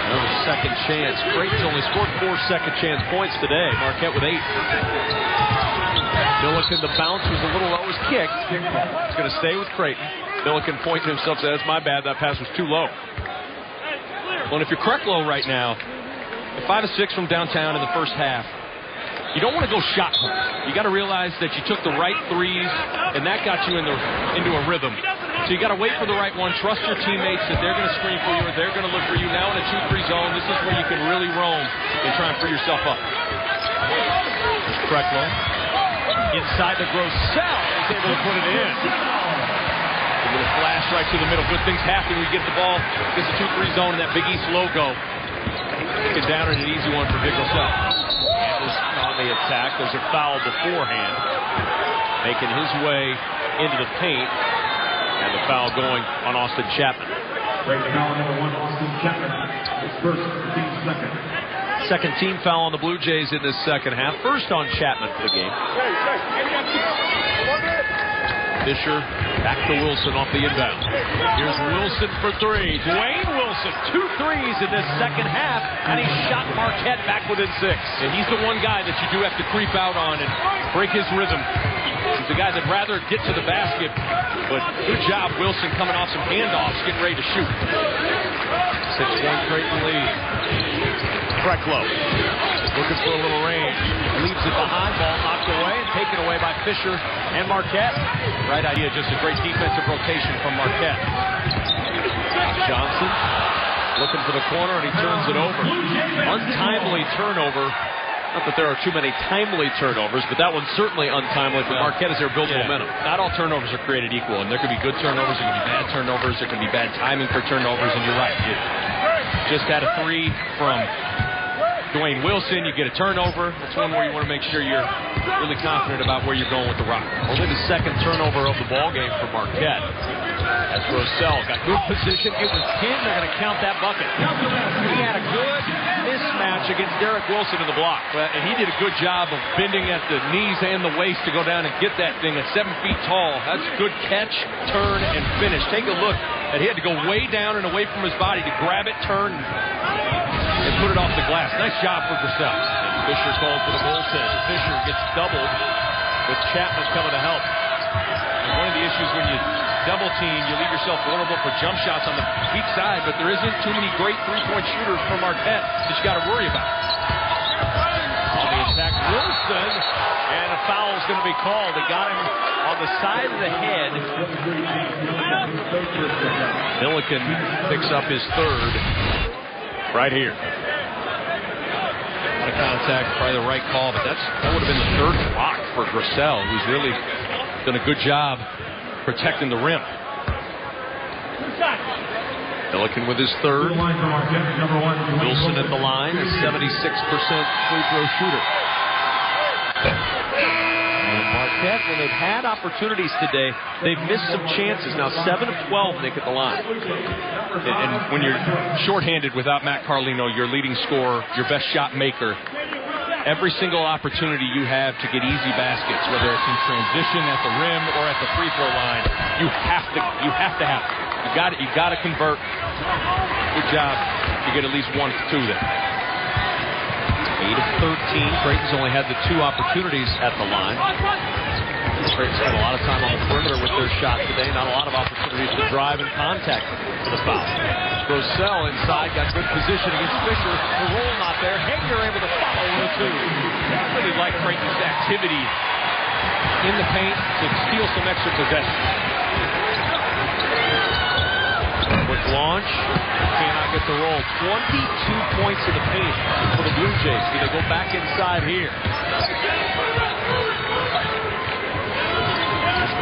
Another second chance. Creighton's only scored 4 second chance points today. Marquette with 8. Milliken, the bounce was a little low. It was kicked. It's going to stay with Creighton. Milliken pointing to himself, says, "My bad, that pass was too low." Well, if you're Krecklow right now, 5 of 6 from downtown in the first half, you don't want to go shot home. You got to realize that you took the right threes, and that got you into a rhythm. So you got to wait for the right one. Trust your teammates that they're going to screen for you, or they're going to look for you. Now in a 2-3 zone, this is where you can really roam and try and free yourself up. Krecklow inside the Grossell is able to put it in. A little flash right to the middle. Good things happen when you get the ball against the 2-3 zone and that Big East logo. Get down at an easy one for Big Grossell. Anderson on the attack. There's a foul beforehand. Making his way into the paint. And the foul going on Austin Chapman. Second team foul on the Blue Jays in this second half. First on Chapman for the game. Fisher back to Wilson off the inbound. Here's Wilson for 3. Dwayne Wilson, 2 threes in this second half, and he shot Marquette back within 6. And he's the one guy that you do have to creep out on and break his rhythm. He's the guy that'd rather get to the basket, but good job, Wilson, coming off some handoffs, getting ready to shoot. 6-1 Creighton lead. Krecklow looking for a little range. Leaves it behind, ball knocked away and taken away by Fisher and Marquette. Right idea, just a great defensive rotation from Marquette. Johnson looking for the corner, and he turns it over. Untimely turnover. Not that there are too many timely turnovers, but that one's certainly untimely for Marquette as they're building momentum. Not all turnovers are created equal, and there could be good turnovers, there could be bad turnovers, there could be bad timing for turnovers, and you're right. You just had a 3 from Dwayne Wilson, you get a turnover. That's one where you want to make sure you're really confident about where you're going with the rock. Only the second turnover of the ball game for Marquette. As Grossell got good position, it was pinned. They're going to count that bucket. He had a good mismatch against Derek Wilson in the block. And he did a good job of bending at the knees and the waist to go down and get that thing at 7 feet tall. That's a good catch, turn, and finish. Take a look. And he had to go way down and away from his body to grab it, turn, and and put it off the glass. Nice job for Grissel. Fisher called for the goaltender. Fisher gets doubled with Chapman coming to help. And one of the issues when you double team, you leave yourself vulnerable for jump shots on the weak side, but there isn't too many great three-point shooters for Marquette that you got to worry about. On the attack, Wilson, and a foul is going to be called. They got him on the side of the head. Milliken picks up his third right here. Out of contact, probably the right call, but that would have been the third block for Grissel, who's really done a good job protecting the rim. Milliken with his third. Wilson at the line, a 76% free throw shooter. And Marquette, when they've had opportunities today, they've missed some chances. Now 7 of 12, Nick, at the line. And when you're shorthanded without Matt Carlino, your leading scorer, your best shot maker, every single opportunity you have to get easy baskets, whether it's in transition at the rim or at the free throw line, you have to have it. You got to convert. Good job. You get at least 1 of 2 there. 8 of 13. Creighton's only had the 2 opportunities at the line. Creighton spent a lot of time on the perimeter with their shot today. Not a lot of opportunities to drive and contact for the foul. Grissel inside, got good position against Fisher. The roll not there. Hagner able to follow the 2. Really like Creighton's activity in the paint to steal some extra possession. Quick launch. Cannot get the roll. 22 points in the paint for the Blue Jays. Do they go back inside here?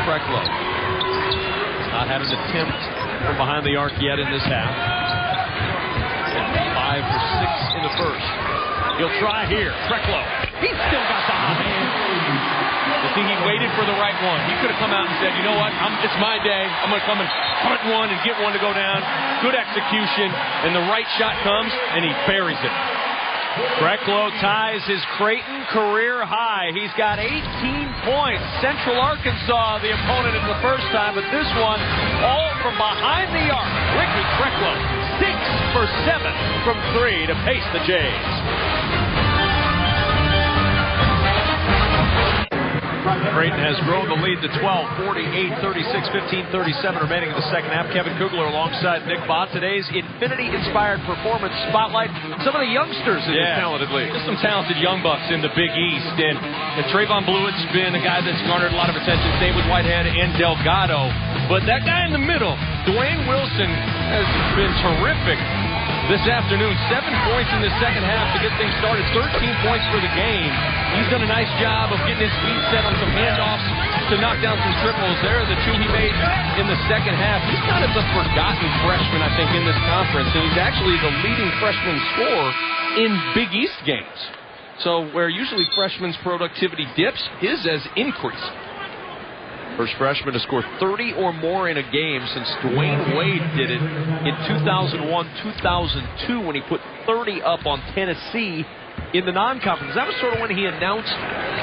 Krecklow not had an attempt from behind the arc yet in this half. 5 for 6 in the first. He'll try here. Krecklow. He's still got the hot hand. I think he waited for the right one. He could have come out and said, you know what, it's my day. I'm going to come and punt one and get one to go down. Good execution, and the right shot comes, and he buries it. Krecklow ties his Creighton career high. He's got 18 points. Central Arkansas, the opponent in the first time, but this one all from behind the arc. Ricky Krecklow, 6 for 7 from 3 to pace the Jays. Creighton has grown the lead to 12, 48, 36, 15, 37 remaining in the second half. Kevin Kugler alongside Nick Bott. Today's Infinity-inspired performance spotlight. Some of the youngsters in this talented league. Just some talented young bucks in the Big East. And Trayvon Blewett's been a guy that's garnered a lot of attention. Same with Whitehead and Delgado. But that guy in the middle, Dwayne Wilson, has been terrific this afternoon. 7 points in the second half to get things started. 13 points for the game. He's done a nice job of getting his feet set on some handoffs to knock down some triples. There are the 2 he made in the second half. He's kind of the forgotten freshman, I think, in this conference. And he's actually the leading freshman scorer in Big East games. So where usually freshmen's productivity dips, his has increased. First freshman to score 30 or more in a game since Dwayne Wade did it in 2001-2002 when he put 30 up on Tennessee in the non-conference. That was sort of when he announced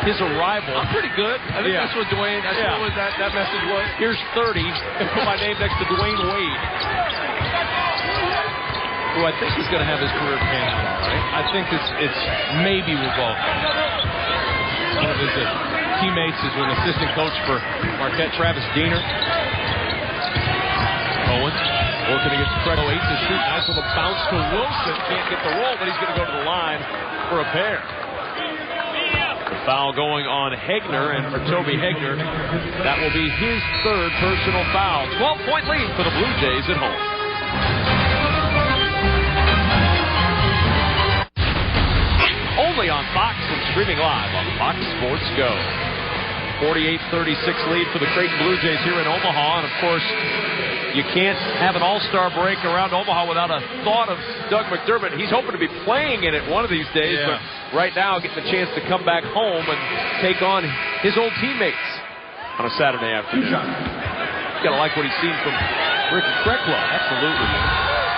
his arrival. I'm pretty good. I think that's what Dwayne, that's what that message was. Here's 30, and put my name next to Dwayne Wade, who I think is going to have his career canceled, right? I think it's maybe revoked. One of his teammates is an assistant coach for Marquette, Travis Diener. Owen working against Krecklow, 8 to shoot. Nice little bounce to Wilson. Can't get the roll, but he's going to go to the line for a pair. The foul going on Hagner, and for Toby Hagner, that will be his 3rd personal foul. 12-point lead for the Blue Jays at home. Only on Fox and streaming live on Fox Sports Go. 48-36 lead for the Creighton Blue Jays here in Omaha. And, of course, you can't have an all-star break around Omaha without a thought of Doug McDermott. He's hoping to be playing in it one of these days, but right now getting the chance to come back home and take on his old teammates on a Saturday afternoon. He's got to like what he's seen from Ricky Krecklow. Absolutely.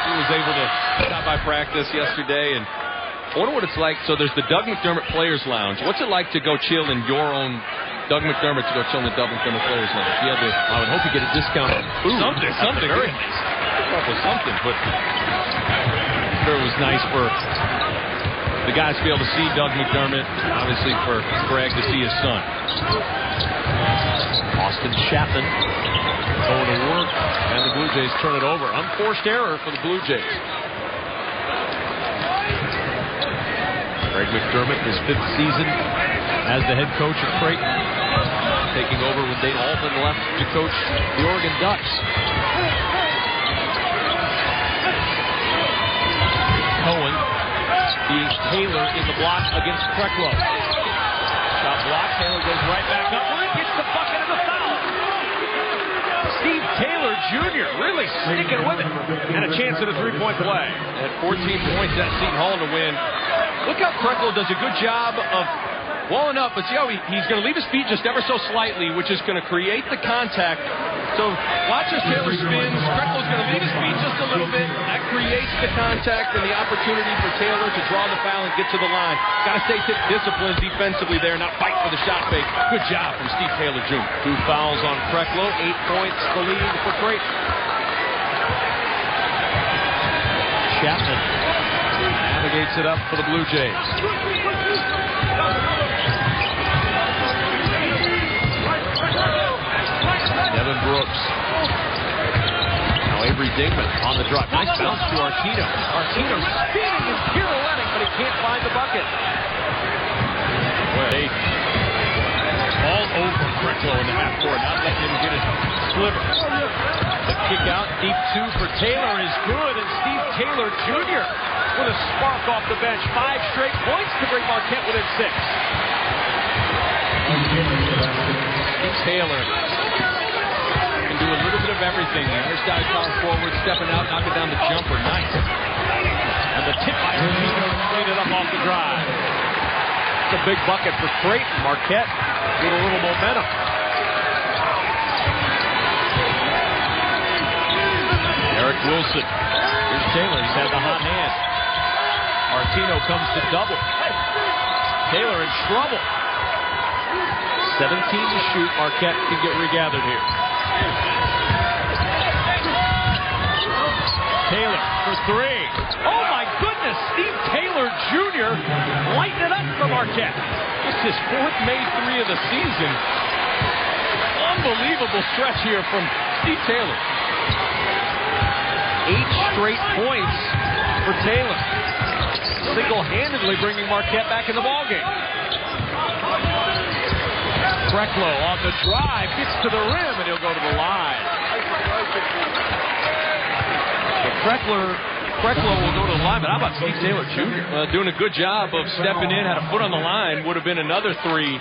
He was able to stop by practice yesterday, and I wonder what it's like. So there's the Doug McDermott Players Lounge. What's it like to go chill in your own Doug McDermott to go chill in the Doug McDermott Players Lounge? I would hope you get a discount on food. Something. Very nice. Something, but it was nice for the guys to be able to see Doug McDermott, obviously for Greg to see his son. Austin Chapman going to work, and the Blue Jays turn it over. Unforced error for the Blue Jays. Greg McDermott, his 5th season as the head coach of Creighton, taking over when Dane Altman left to coach the Oregon Ducks. Cohen being Taylor in the block against Krecklow. Shot block, Taylor goes right back up with it, gets the bucket and the foul. Steve Taylor Jr. really sticking with it, and a chance at a 3-point play. At 14 points at Seton Hall to win. Look how Krecklow does a good job of walling up, but see how he's going to leave his feet just ever so slightly, which is going to create the contact. So watch as Taylor spins. Krecklow's going to leave his feet just a little bit. That creates the contact and the opportunity for Taylor to draw the foul and get to the line. Got to stay disciplined defensively there, not fight for the shot fake. Good job from Steve Taylor Jr. 2 fouls on Krecklow, 8 points the lead for Creighton. Chapman navigates it up for the Blue Jays. Devin Brooks. Now Avery Dingman on the drop. Nice bounce to Artino. Artino spinning and pirouetting, but he can't find the bucket. Well, all over Krecklow in the half court, not letting him get his sliver. The kick out, deep 2 for Taylor is good, and Steve Taylor Jr. with a spark off the bench. 5 straight points to bring Marquette within 6. Steve Taylor can do a little bit of everything. The undersized power forward, stepping out, knocking down the jumper. Nice. And the tip by Artino cleaned it up off the drive. It's a big bucket for Creighton. Marquette with a little momentum. Eric Wilson. Here's Taylor. He's had the hot hand. Artino comes to double. Taylor in trouble. 17 to shoot. Marquette can get regathered here. Taylor for 3. Oh my goodness! Steve Taylor Jr. lighting it up for Marquette. It's his 4th made 3 of the season. Unbelievable stretch here from Steve Taylor. 8 straight points for Taylor. Single-handedly bringing Marquette back in the ballgame. Krecklow on the drive, gets to the rim, and he'll go to the line. Krecklow will go to the line, but how about Steve Taylor Jr.? Doing a good job of stepping in, had a foot on the line, would have been another 3.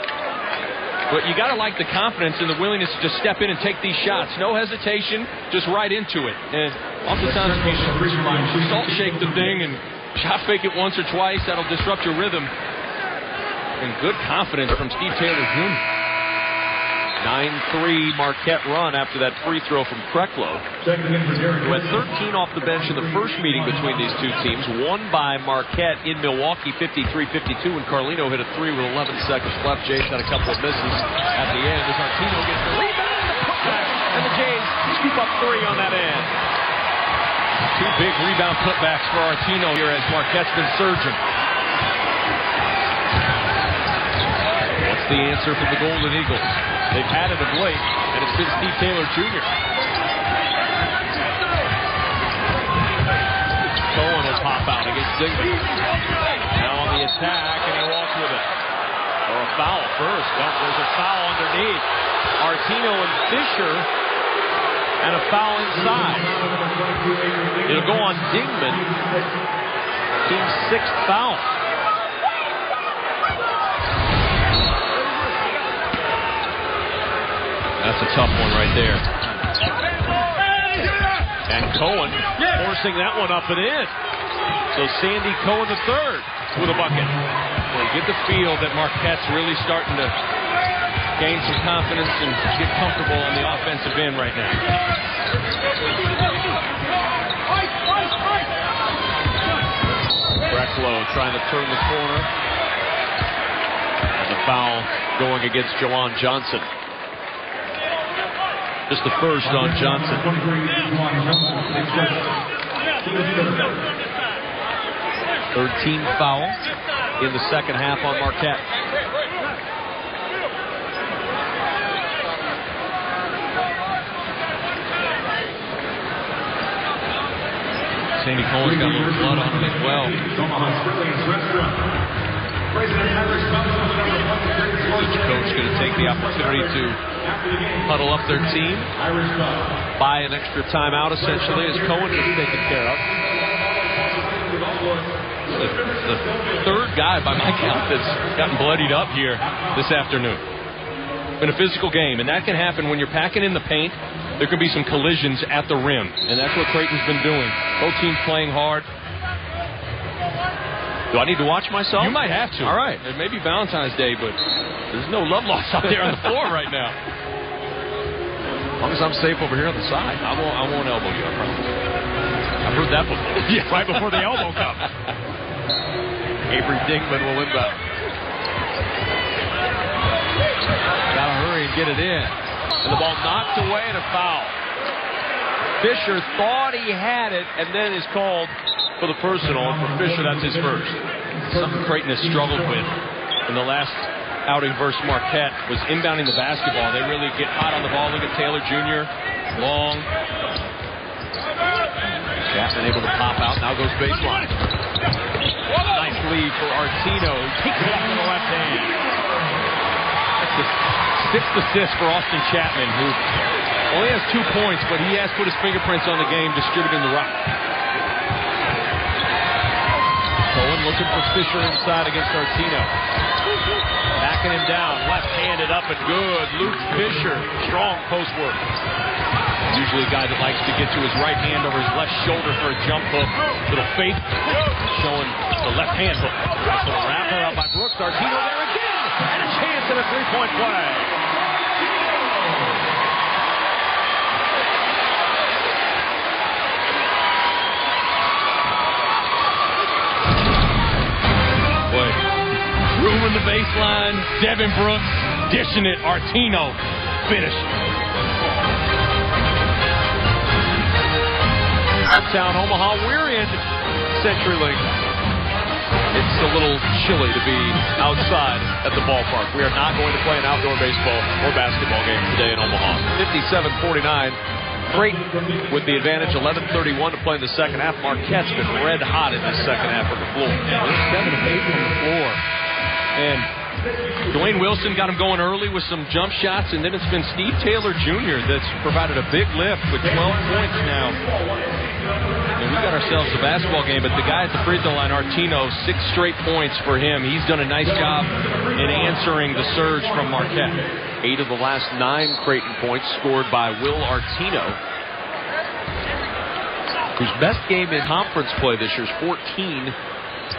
But you got to like the confidence and the willingness to just step in and take these shots. No hesitation, just right into it. And oftentimes you salt shake the thing and shot fake it once or twice. That'll disrupt your rhythm. And good confidence from Steve Taylor Jr. 9-3 Marquette run after that free throw from Krecklow. Who had 13 off the bench in the first meeting between these two teams. Won by Marquette in Milwaukee 53-52 when Carlino hit a 3 with 11 seconds left. Jays had a couple of misses at the end as Artino gets the rebound and the putback. And the Jays scoop up 3 on that end. 2 big rebound putbacks for Artino here as Marquette's been surging. What's the answer from the Golden Eagles? They've had it of late, and it's been Steve Taylor Jr. Cohen will pop out against Dingman. Now on the attack, and he walks with it. Or a foul first. No, there's a foul underneath. Artino and Fisher, and a foul inside. It'll go on Dingman. Team's 6th foul. That's a tough one right there. And Cohen forcing that one up and in. So Sandy Cohen III with a bucket. Well, you get the feel that Marquette's really starting to gain some confidence and get comfortable on the offensive end right now. Krecklow trying to turn the corner. And the foul going against Jawan Johnson. Just the first on Johnson. Third team foul in the second half on Marquette. Sandy Cohen's got a little blood on him as well. Each coach going to take the opportunity to huddle up their team, buy an extra timeout essentially as Cohen is taken care of. The third guy by my count that's gotten bloodied up here this afternoon. Been a physical game, and that can happen when you're packing in the paint. There could be some collisions at the rim, and that's what Creighton's been doing. Both teams playing hard. Do I need to watch myself? You might have to. All right. It may be Valentine's Day, but there's no love lost out there on the floor right now. As long as I'm safe over here on the side. I won't elbow you, I promise. I've heard that before. Yeah, right before the elbow comes. Avery Dingman will inbound. Gotta hurry and get it in. And the ball knocked away and a foul. Fisher thought he had it and then is called for the personal. And for Fisher, that's his first. Something Creighton has struggled with in the last outing versus Marquette was inbounding the basketball. They really get hot on the ball. Look at Taylor Jr. Long. Chapman able to pop out. Now goes baseline. Nice lead for Artino. Takes it up with the left hand. That's the sixth assist for Austin Chapman, who only has 2 points, but he has put his fingerprints on the game distributing the rock. Cohen looking for Fisher inside against Artino. Backing him down. Left-handed up and good. Luke Fisher. Strong post work. Usually a guy that likes to get to his right hand over his left shoulder for a jump hook. Little fake showing the left hand hook. Nice little wrapper up by Brooks. Artino there again. And a chance at a three-point play. Boy, rooming the baseline. Devin Brooks dishing it. Artino finish. Uptown Omaha, we're in CenturyLink. It's a little chilly to be outside at the ballpark. We are not going to play an outdoor baseball or basketball game today in Omaha. 57-49. Creighton with the advantage, 11:31 to play in the second half. Marquette's been red hot in the second half of the floor. They're 7 of 8 from the floor. And Dwayne Wilson got him going early with some jump shots, and then it's been Steve Taylor Jr. that's provided a big lift with 12 points now. And we got ourselves a basketball game, but the guy at the free throw line, Artino, 6 straight points for him. He's done a nice job in answering the surge from Marquette. 8 of the last 9 Creighton points scored by Will Artino, whose best game in conference play this year is 14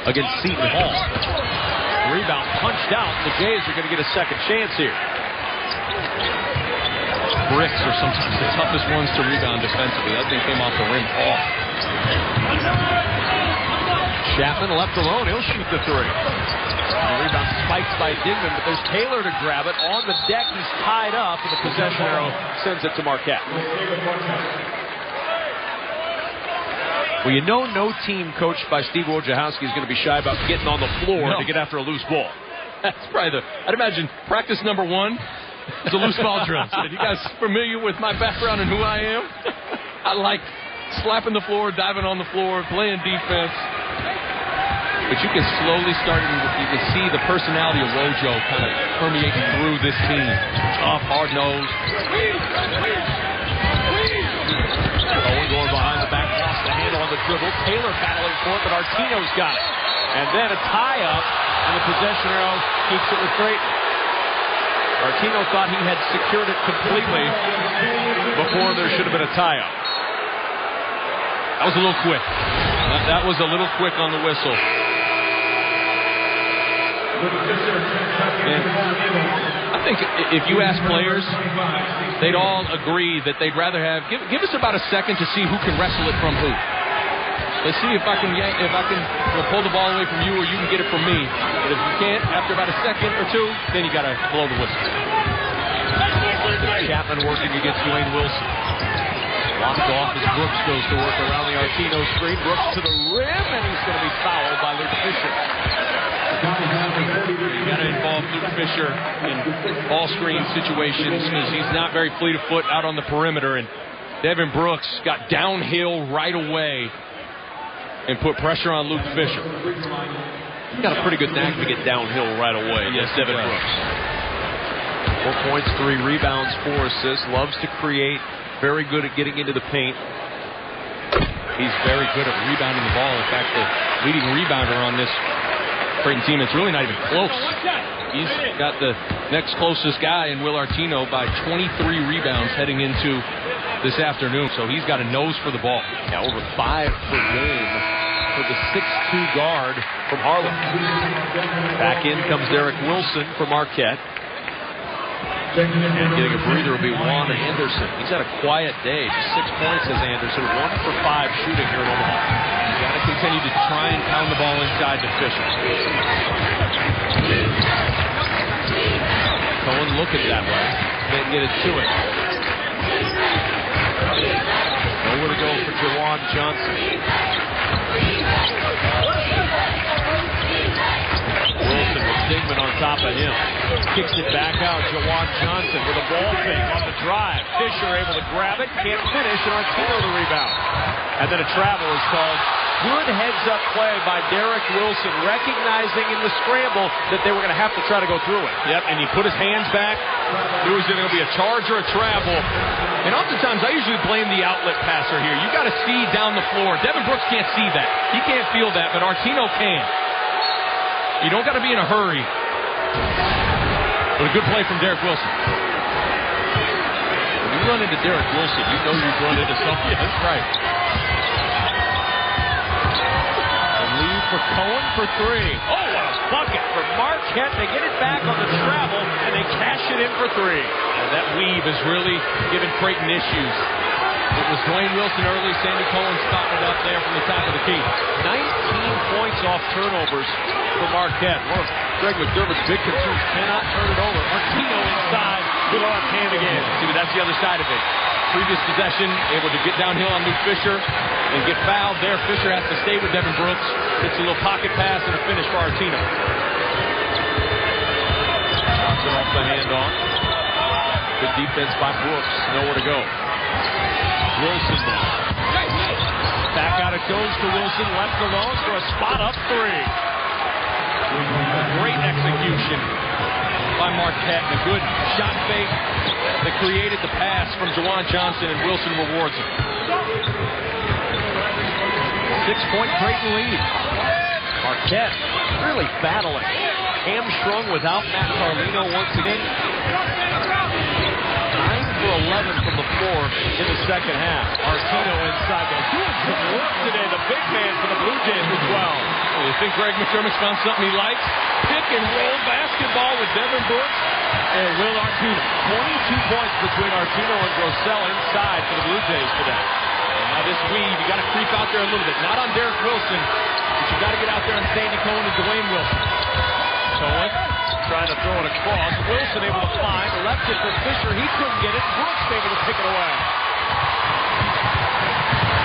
against Seton Hall. Rebound punched out. The Jays are going to get a second chance here. Bricks are sometimes the toughest ones to rebound defensively. That thing came off the rim off. Chapman left alone. He'll shoot the three. And the rebound spiked by Dingman, but there's Taylor to grab it. On the deck, he's tied up, and the possession arrow sends it to Marquette. Well, you know no team coached by Steve Wojciechowski is going to be shy about getting on the floor to get after a loose ball. That's probably I'd imagine practice number 1 is a loose ball drill. Are you guys familiar with my background and who I am? I like slapping the floor, diving on the floor, playing defense. But you can slowly you can see the personality of Wojo kind of permeating through this team. Tough, hard-nosed. Owen going behind the back, lost the handle on the dribble. Taylor battling for it, but Artino's got it. And then a tie-up, and the possession arrow keeps it with Creighton. Artino thought he had secured it completely before there should have been a tie-up. That was a little quick. That was a little quick on the whistle. And I think if you ask players, they'd all agree that they'd rather have give us about a second to see who can wrestle it from who. Let's see if I can pull the ball away from you or you can get it from me. But if you can't, after about a second or two, then you got to blow the whistle. Chapman working against Dwayne Wilson. Locked off as Brooks goes to work around the Artino screen. Brooks to the rim, and he's going to be fouled by Luke Fisher. You got to involve Luke Fisher in ball screen situations because he's not very fleet of foot out on the perimeter. And Devin Brooks got downhill right away and put pressure on Luke Fisher. He's got a pretty good knack to get downhill right away. Yes, Devin Brooks. 4 points, 3 rebounds, 4 assists. Loves to create. Very good at getting into the paint. He's very good at rebounding the ball. In fact, the leading rebounder on this Creighton team, it's really not even close. He's got the next closest guy in Will Artino by 23 rebounds heading into this afternoon. So he's got a nose for the ball. Yeah, over 5 per game for the 6'2 guard from Harlem. Back in comes Derek Wilson from Marquette. And getting a breather will be Juan Anderson. He's had a quiet day. Just 6 points, says Anderson. 1 for 5 shooting here in Omaha. You got to continue to try and pound the ball inside to Fisher. Cohen looking that way. Didn't get it to it. Nowhere to go for Jawan Johnson. Wilson with Stigman on top of him. Kicks it back out. Jawan Johnson with a ball fake on the drive. Fisher able to grab it. Can't finish. And Artino the rebound. And then a travel is called. Good heads-up play by Derek Wilson, recognizing in the scramble that they were going to have to try to go through it. Yep, and he put his hands back. It was going to be a charge or a travel. And oftentimes, I usually blame the outlet passer here. You got to see down the floor. Devin Brooks can't see that. He can't feel that, but Artino can. You don't got to be in a hurry. But a good play from Derek Wilson. When you run into Derek Wilson, you know you've run into something. That's right. For Cohen for 3. Oh, what a bucket for Marquette. They get it back on the travel, and they cash it in for 3. And that weave is really giving Creighton issues. It was Dwayne Wilson early. Sandy Cohen spotted it up there from the top of the key. 19 points off turnovers for Marquette. One of Greg McDermott's big concerns, cannot turn it over. Artino inside with a left hand again. See, but that's the other side of it. Previous possession, able to get downhill on Luke Fisher and get fouled there. Fisher has to stay with Devin Brooks. It's a little pocket pass and a finish for Artino. Johnson off the handoff. Good defense by Brooks. Nowhere to go. Wilson now. Back out it goes to Wilson. Left alone for a spot up 3. Great execution by Marquette. A good shot fake that created the pass from Jawan Johnson, and Wilson rewards him. 6-point Creighton lead. Marquette really battling. Hamstrung without Matt Carlino once again. 9 for 11 from the floor in the second half. Artino inside. They're doing some work today. The big man for the Blue Jays as well. You think Greg McDermott's found something he likes? Pick and roll basketball with Devin Brooks and Will Artino. 22 points between Artino and Grossell inside for the Blue Jays today. And now this weave, you got to creep out there a little bit. Not on Derek Wilson, but you got to get out there on Sandy Cohen and Dwayne Wilson. Cohen trying to throw it across. Wilson able to find. Left it for Fisher. He couldn't get it. Brooks able to pick it away.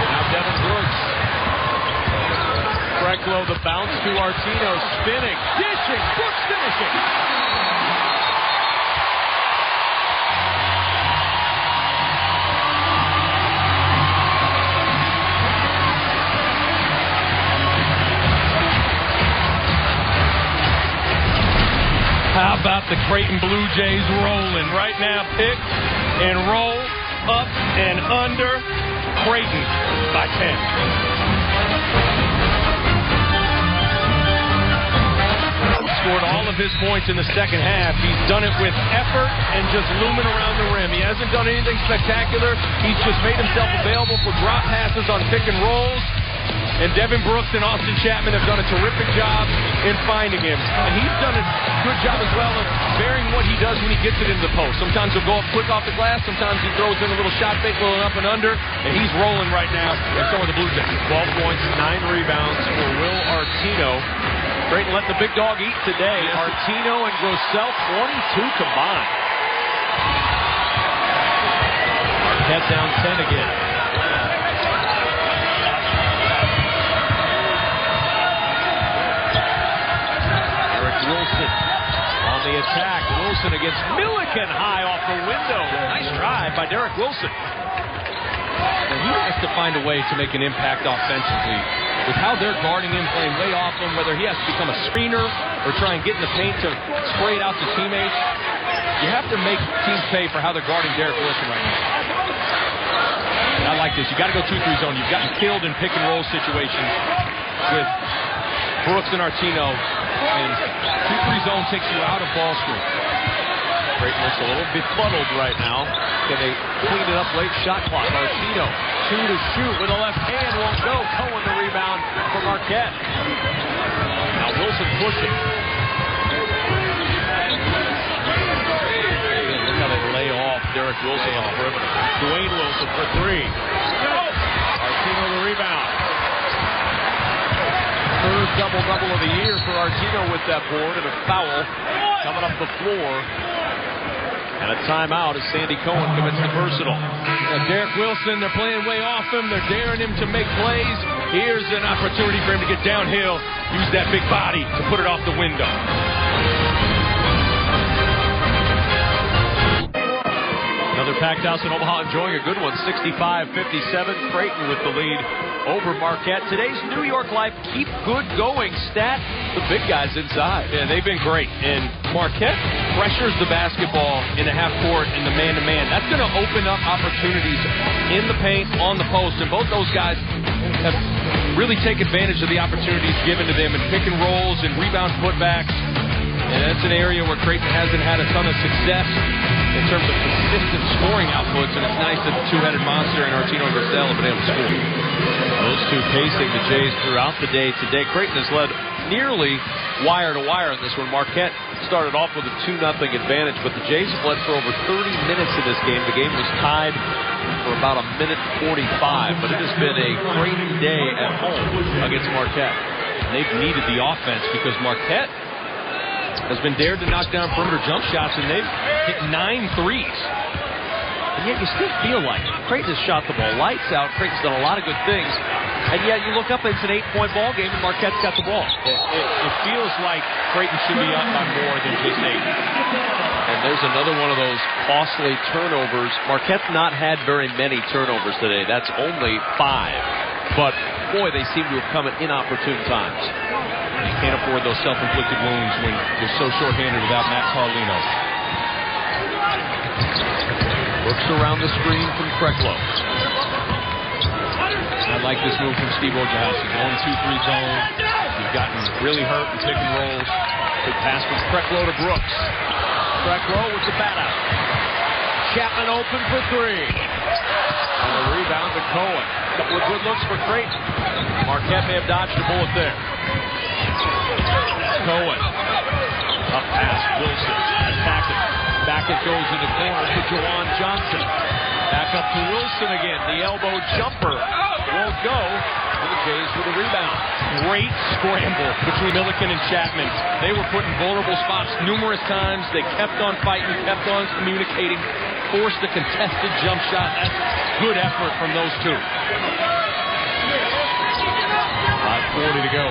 Now Devin Brooks. Freklow, the bounce to Artino. Spinning. Dishing. Brooks finishing. How about the Creighton Blue Jays rolling right now? Pick and roll, up and under. Creighton by 10. Scored all of his points in the second half. He's done it with effort and just looming around the rim. He hasn't done anything spectacular. He's just made himself available for drop passes on pick and rolls. And Devin Brooks and Austin Chapman have done a terrific job in finding him. And he's done a good job as well of varying what he does when he gets it into the post. Sometimes he'll go up quick off the glass. Sometimes he throws in a little shot fake, a little up and under. And he's rolling right now. And so are the Blue Jays. 12 points, 9 rebounds for Will Artino. Creighton let the big dog eat today. Yes. Artino and Grossell, 22 combined. Marquette down 10 again. the attack. Wilson against Milliken, high off the window. Nice drive by Derek Wilson. And he has to find a way to make an impact offensively. With how they're guarding him, playing way off him, whether he has to become a screener or try and get in the paint to spray it out to teammates, you have to make teams pay for how they're guarding Derek Wilson right now. And I like this. You got to go 2-3 zone. You've gotten killed in pick and roll situations with Brooks and Artino, and 2-3 zone takes you out of ball screen. Creighton looks a little befuddled right now. Can they clean it up late? Shot clock. Artino, 2 to shoot with a left hand, won't go. Cohen the rebound for Marquette. Now Wilson pushing. Again, look how they lay off Derek Wilson on the perimeter. Dwayne Wilson for 3. Artino the rebound. Third double-double of the year for Artino with that board, and a foul coming up the floor. And a timeout as Sandy Cohen commits the personal. Derek Wilson, they're playing way off him. They're daring him to make plays. Here's an opportunity for him to get downhill. Use that big body to put it off the window. Another packed house in Omaha enjoying a good one. 65-57. Creighton with the lead over Marquette. Today's New York Life keep good going stat. The big guys inside. Yeah, they've been great. And Marquette pressures the basketball in the half court in the man-to-man. That's going to open up opportunities in the paint, on the post. And both those guys have really taken advantage of the opportunities given to them in pick and rolls and rebound putbacks. And that's an area where Creighton hasn't had a ton of success in terms of consistent scoring outputs, and it's nice that the two-headed monster and Artino and Grissel have been able to score. Those two pacing the Jays throughout the day today. Creighton has led nearly wire to wire in this one. Marquette started off with a 2-0 advantage, but the Jays have led for over 30 minutes in this game. The game was tied for about 1:45, but it has been a Creighton day at home against Marquette. And they've needed the offense because Marquette has been dared to knock down perimeter jump shots, and they've hit 9 threes. And yet you still feel like Creighton has shot the ball lights out. Creighton's done a lot of good things. And yet you look up, it's an 8-point ball game, and Marquette's got the ball. It feels like Creighton should be up by more than just 8. And there's another one of those costly turnovers. Marquette's not had very many turnovers today. That's only 5. But, boy, they seem to have come at inopportune times. You can't afford those self-inflicted wounds when you're so short-handed without Matt Carlino. Looks around the screen from Krecklow. I like this move from Steve Wojciechowski. 1-2-3 zone. You've gotten really hurt in pick and rolls. Good pass from Krecklow to Brooks. Krecklow with the bat out. Chapman open for 3. And a rebound to Cohen. A couple of good looks for Creighton. Marquette may have dodged a bullet there. Cohen. Up past Wilson. Attacking. Back it goes in the corner for Jawan Johnson. Back up to Wilson again. The elbow jumper won't go. And the Jays with a rebound. Great scramble between Milliken and Chapman. They were put in vulnerable spots numerous times. They kept on fighting, kept on communicating, forced a contested jump shot. That's good effort from those two. 5:40 to go.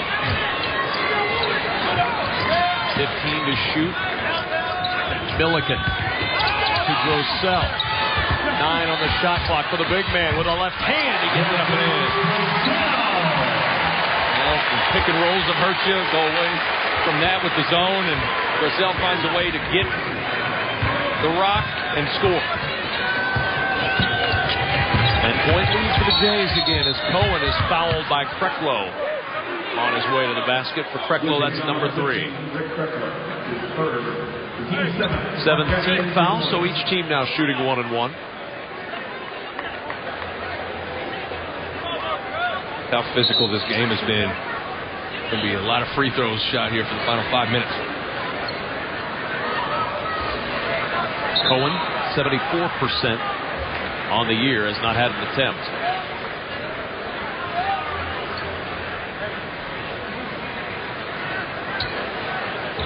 15 to shoot. Milliken to Grissel. 9 on the shot clock for the big man with a left hand. He gets it up and in. Well, pick and rolls have hurt you. Go away from that with the zone, and Grissel finds a way to get the rock and score. And point lead for the Jays again as Cohen is fouled by Krecklow on his way to the basket. For Krecklow, that's number 3. 17 fouls, so each team now shooting 1-1. How physical this game has been. Going to be a lot of free throws shot here for the final 5 minutes. Cohen, 74% on the year, has not had an attempt.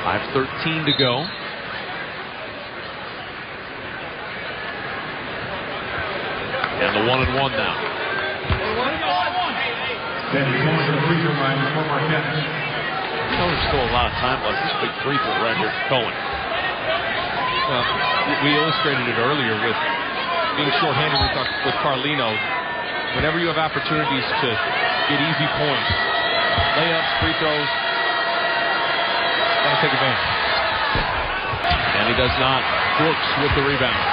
.5:13 to go. And the 1-1 now. Then going to the free throw line for Marquette. You know, there's still a lot of time left. This big free throw record. Cohen. Well, we illustrated it earlier with being shorthanded with Carlino. Whenever you have opportunities to get easy points, layups, free throws, gotta take advantage. And he does not. Brooks with the rebound.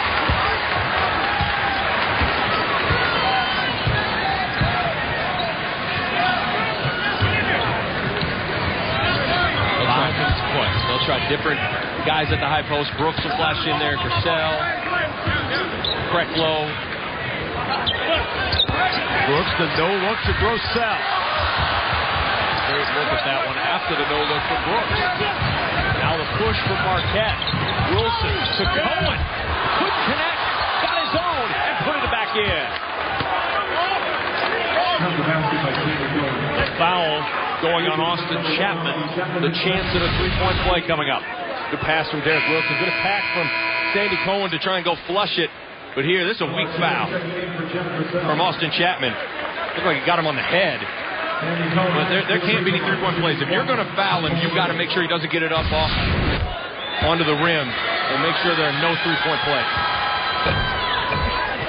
They'll try different guys at the high post. Brooks will flash in there. Grissel. Krecklow. Brooks, the no-look to Grissel. Great look at that one after the no-look from Brooks. Now the push from Marquette. Wilson to Cohen. Couldn't connect. Got his own and put it back in. Foul going on Austin Chapman. The chance at a three-point play coming up. Good pass from Derek Wilson. Good attack from Sandy Cohen to try and go flush it. But here, this is a weak foul from Austin Chapman. Looked like he got him on the head. But there can't be any three-point plays. If you're going to foul him, you've got to make sure he doesn't get it up off onto the rim and make sure there are no three-point plays.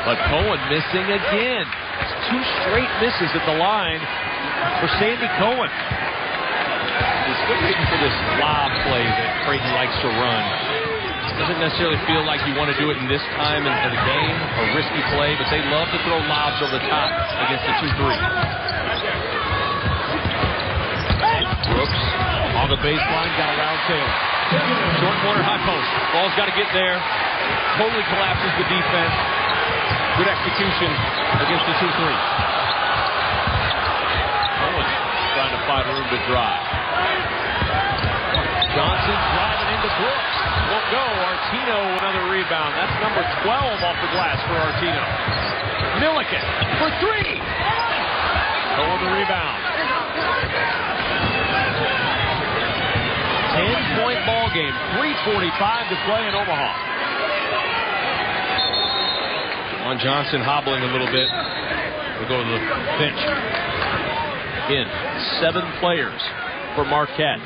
But Cohen missing again. It's 2 straight misses at the line for Sandy Cohen. He's still waiting for this lob play that Creighton likes to run. Doesn't necessarily feel like you want to do it in this time of the game, a risky play, but they love to throw lobs over the top against the 2-3. Brooks on the baseline, got around Taylor. Short corner, high post. Ball's got to get there. Totally collapses the defense. Good execution against the 2-3. Cohen trying to find room to drive. Johnson driving into Brooks. Won't go. Artino, another rebound. That's number 12 off the glass for Artino. Milliken for 3. Cohen the rebound. 10-point ball game. 3:45 to play in Omaha. On Johnson hobbling a little bit. We'll go to the bench. In 7 players for Marquette.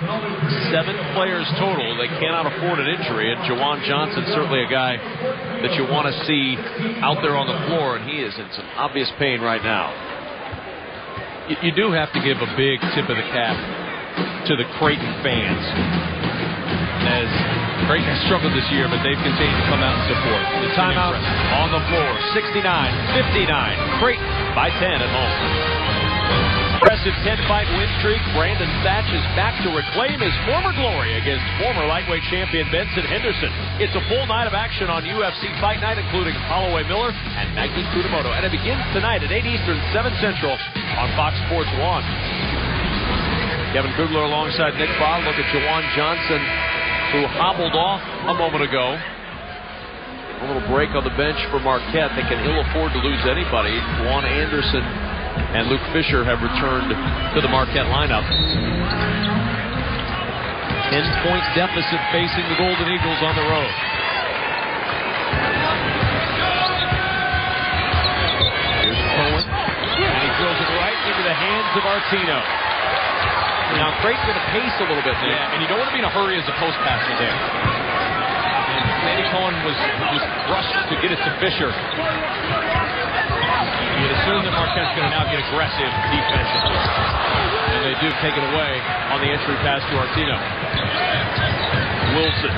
7 players total. They cannot afford an injury, and Juwan Johnson's certainly a guy that you want to see out there on the floor, and he is in some obvious pain right now. You do have to give a big tip of the cap to the Creighton fans, as Creighton has struggled this year, but they've continued to come out and support. The timeout on the floor. 69-59. Creighton by 10 at home. Impressive 10-fight win streak. Brandon Thatch is back to reclaim his former glory against former lightweight champion Benson Henderson. It's a full night of action on UFC Fight Night, including Holloway Miller and Nike Kudamoto. And it begins tonight at 8 Eastern, 7 Central on Fox Sports 1. Kevin Kugler alongside Nick Baugh. Look at Juwan Johnson, who hobbled off a moment ago. A little break on the bench for Marquette. They can ill afford to lose anybody. Juwan Anderson and Luke Fisher have returned to the Marquette lineup. 10-point deficit facing the Golden Eagles on the road. Here's Cohen. And he throws it right into the hands of Artino. Now Creighton's going to pace a little bit there. Yeah, and you don't want to be in a hurry as a post passer there. And Sandy Cohen was rushed to get it to Fisher. You'd assume that Marquette's going to now get aggressive defensively. And they do take it away on the entry pass to Artino. Wilson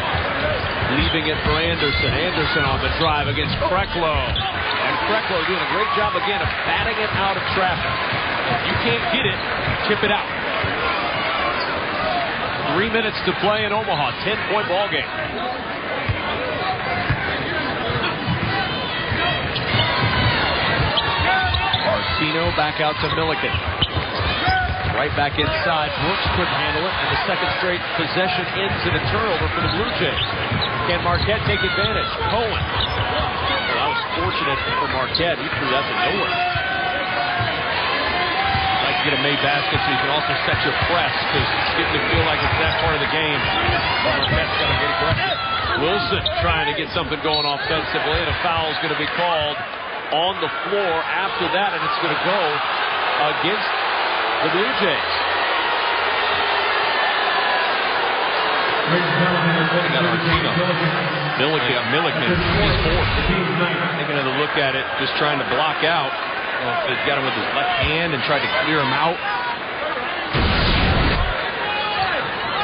leaving it for Anderson. Anderson on the drive against Krecklow. And Krecklow doing a great job again of batting it out of traffic. If you can't get it, tip it out. 3 minutes to play in Omaha. 10-point ball game. Artino back out to Milliken. Right back inside. Brooks couldn't handle it, and the second straight possession ends in a turnover for the Blue Jays. Can Marquette take advantage? Cohen. Well, that was fortunate for Marquette. He threw that to nowhere. Like to get a made basket so you can also set your press, because it's getting to feel like it's that part of the game. Marquette's got to get aggressive. Wilson trying to get something going offensively, and a foul is going to be called on the floor after that, and it's going to go against the Blue Jays. They got Artino. Milliken. He's fourth. Taking another look at it, just trying to block out. He's got him with his left hand and tried to clear him out.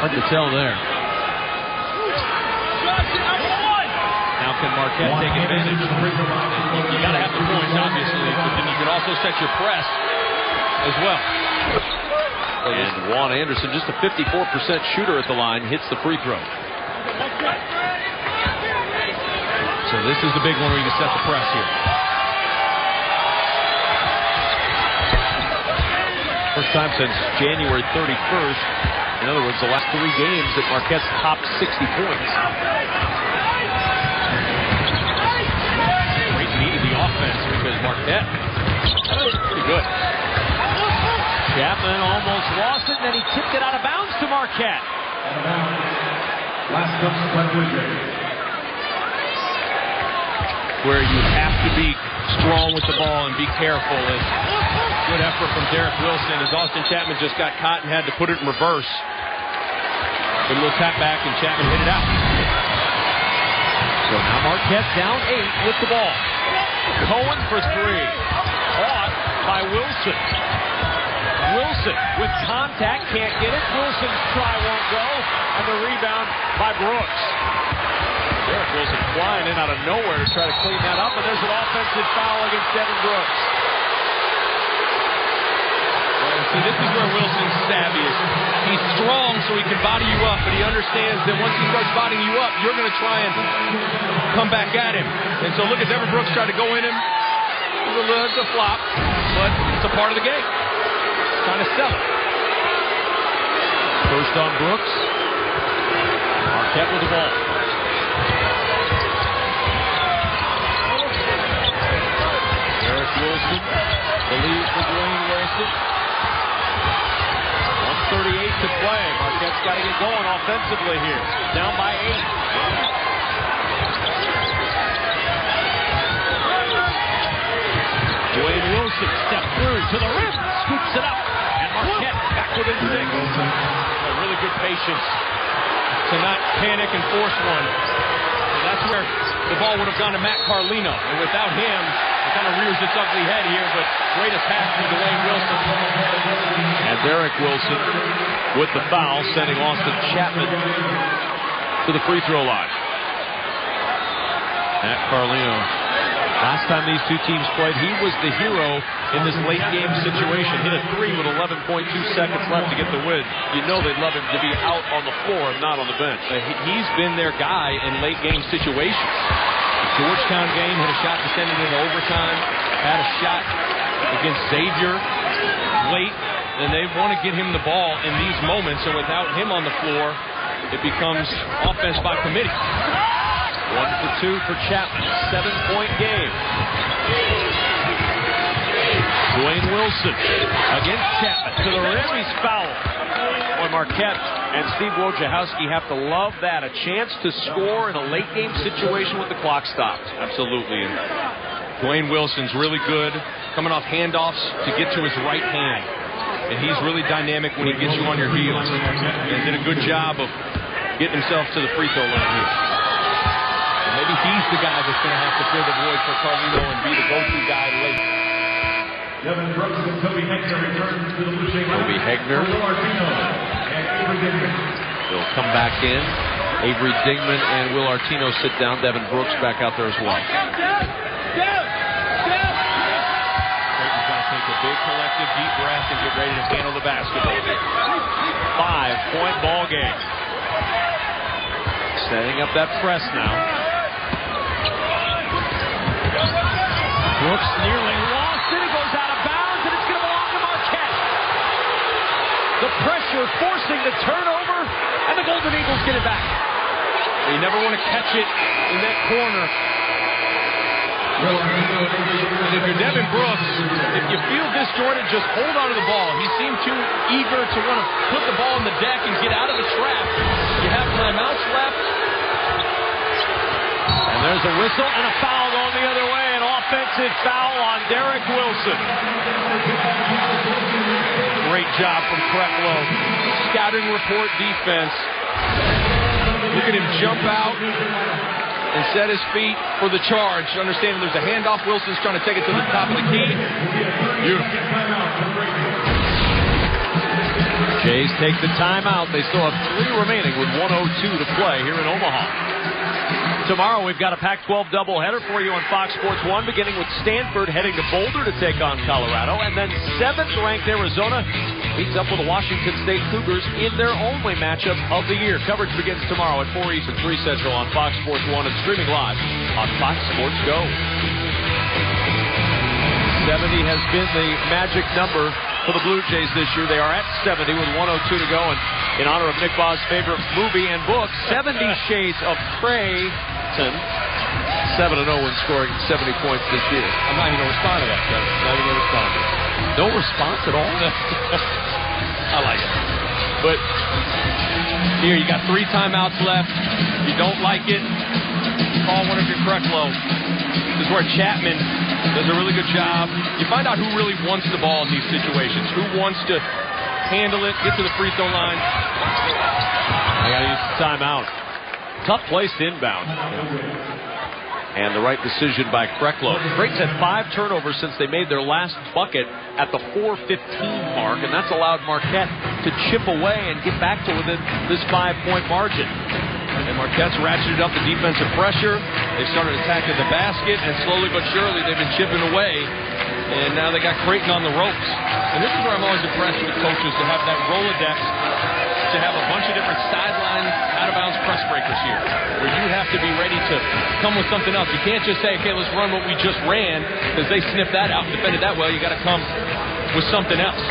Hard to tell there. Now can Marquette take advantage? You got to have the points, obviously, but then you can also set your press as well. And Juan Anderson, just a 54% shooter at the line, hits the free throw. So this is the big one where you can set the press here. First time since January 31st. In other words, the last 3 games that Marquette's topped 60 points. Great need the offense because Marquette pretty good. Chapman almost lost it, and then he tipped it out of bounds to Marquette. Where you have to be strong with the ball and be careful. It's good effort from Derek Wilson as Austin Chapman just got caught and had to put it in reverse. Good little tap back, and Chapman hit it out. So now Marquette down 8 with the ball. Cohen for 3. Caught by Wilson. Wilson with contact, can't get it. Wilson's try won't go, and the rebound by Brooks. Derek Wilson flying in out of nowhere to try to clean that up, and there's an offensive foul against Devin Brooks. See, this is where Wilson's savvy is. He's strong so he can body you up, but he understands that once he starts bodying you up, you're going to try and come back at him. And so look at Devin Brooks try to go in him. It's a flop, but it's a part of the game. Trying to sell it. First on Brooks. Marquette with the ball. Derek Wilson, the lead for Dwayne Wilson. 1:38 to play. Marquette's got to get going offensively here. Down by 8. Dwayne Wilson steps through to the rim, scoops it up, and Marquette back within 6. Really good patience to not panic and force one. So that's where the ball would have gone to Matt Carlino. And without him, it kind of rears its ugly head here, but great attack from Dwayne Wilson. And Derek Wilson with the foul, sending Austin Chapman to the free throw line. Matt Carlino. Last time these two teams played, he was the hero in this late game situation. Hit a 3 with 11.2 seconds left to get the win. You know they'd love him to be out on the floor and not on the bench. He's been their guy in late game situations. The Georgetown game, hit a shot to send it into overtime. Had a shot against Xavier late, and they want to get him the ball in these moments, and without him on the floor, it becomes offense by committee. 1 for 2 for Chapman. 7-point game. Dwayne Wilson against Chapman. To the rim, he's fouled. Boy, Marquette and Steve Wojciechowski have to love that. A chance to score in a late game situation with the clock stopped. Absolutely. And Dwayne Wilson's really good. Coming off handoffs to get to his right hand. And he's really dynamic when he gets you on your heels. And did a good job of getting himself to the free throw line here. Maybe he's the guy that's going to have to fill the void for Carlino and be the go-to guy late. Toby Hegner. He'll come back in. Avery Dingman and Will Artino sit down. Devin Brooks back out there as well. Creighton's going to take a big collective deep breath and get ready to handle the basketball. 5-point ball game. Setting up that press now. Brooks nearly lost it. It goes out of bounds, and it's going to belong to Marquette. The pressure forcing the turnover, and the Golden Eagles get it back. You never want to catch it in that corner. And if you're Devin Brooks, if you feel disjointed, just hold on to the ball. He seemed too eager to want to put the ball on the deck and get out of the trap. You have timeouts left. And there's a whistle and a foul going the other way. An offensive foul on Derek Wilson. Great job from Krecklow. Scouting report defense. Look at him jump out and set his feet for the charge. Understanding there's a handoff. Wilson's trying to take it to the top of the key. Beautiful. Jays take the timeout. They still have 3 remaining with 1:02 to play here in Omaha. Tomorrow we've got a Pac-12 doubleheader for you on Fox Sports 1, beginning with Stanford heading to Boulder to take on Colorado, and then 7th-ranked Arizona meets up with the Washington State Cougars in their only matchup of the year. Coverage begins tomorrow at 4 Eastern, 3 Central on Fox Sports 1 and streaming live on Fox Sports Go. 70 has been the magic number for the Blue Jays this year. They are at 70 with 1:02 to go, and in honor of Nick Baugh's favorite movie and book, 70 Shades of Creighton, 7-0 when scoring 70 points this year. I'm not even going to respond to that, Kevin. Not even going to respond to it. No response at all? I like it. But here, you got 3 timeouts left. If you don't like it, call one of your Krecklow. This is where Chapman does a really good job. You find out who really wants the ball in these situations, who wants to handle it, get to the free throw line. I got to use the timeout. Tough place to inbound. And the right decision by Krecklow. Creighton's had 5 turnovers since they made their last bucket at the 4:15 mark, and that's allowed Marquette to chip away and get back to within this 5-point margin. And Marquette's ratcheted up the defensive pressure. They started attacking the basket, and slowly but surely they've been chipping away. And now they got Creighton on the ropes. And this is where I'm always impressed with coaches, to have that Rolodex, to have a bunch of different sideline, out-of-bounds press breakers here, where you have to be ready to come with something else. You can't just say, okay, let's run what we just ran, because they sniffed that out and defended that well. You got to come with something else.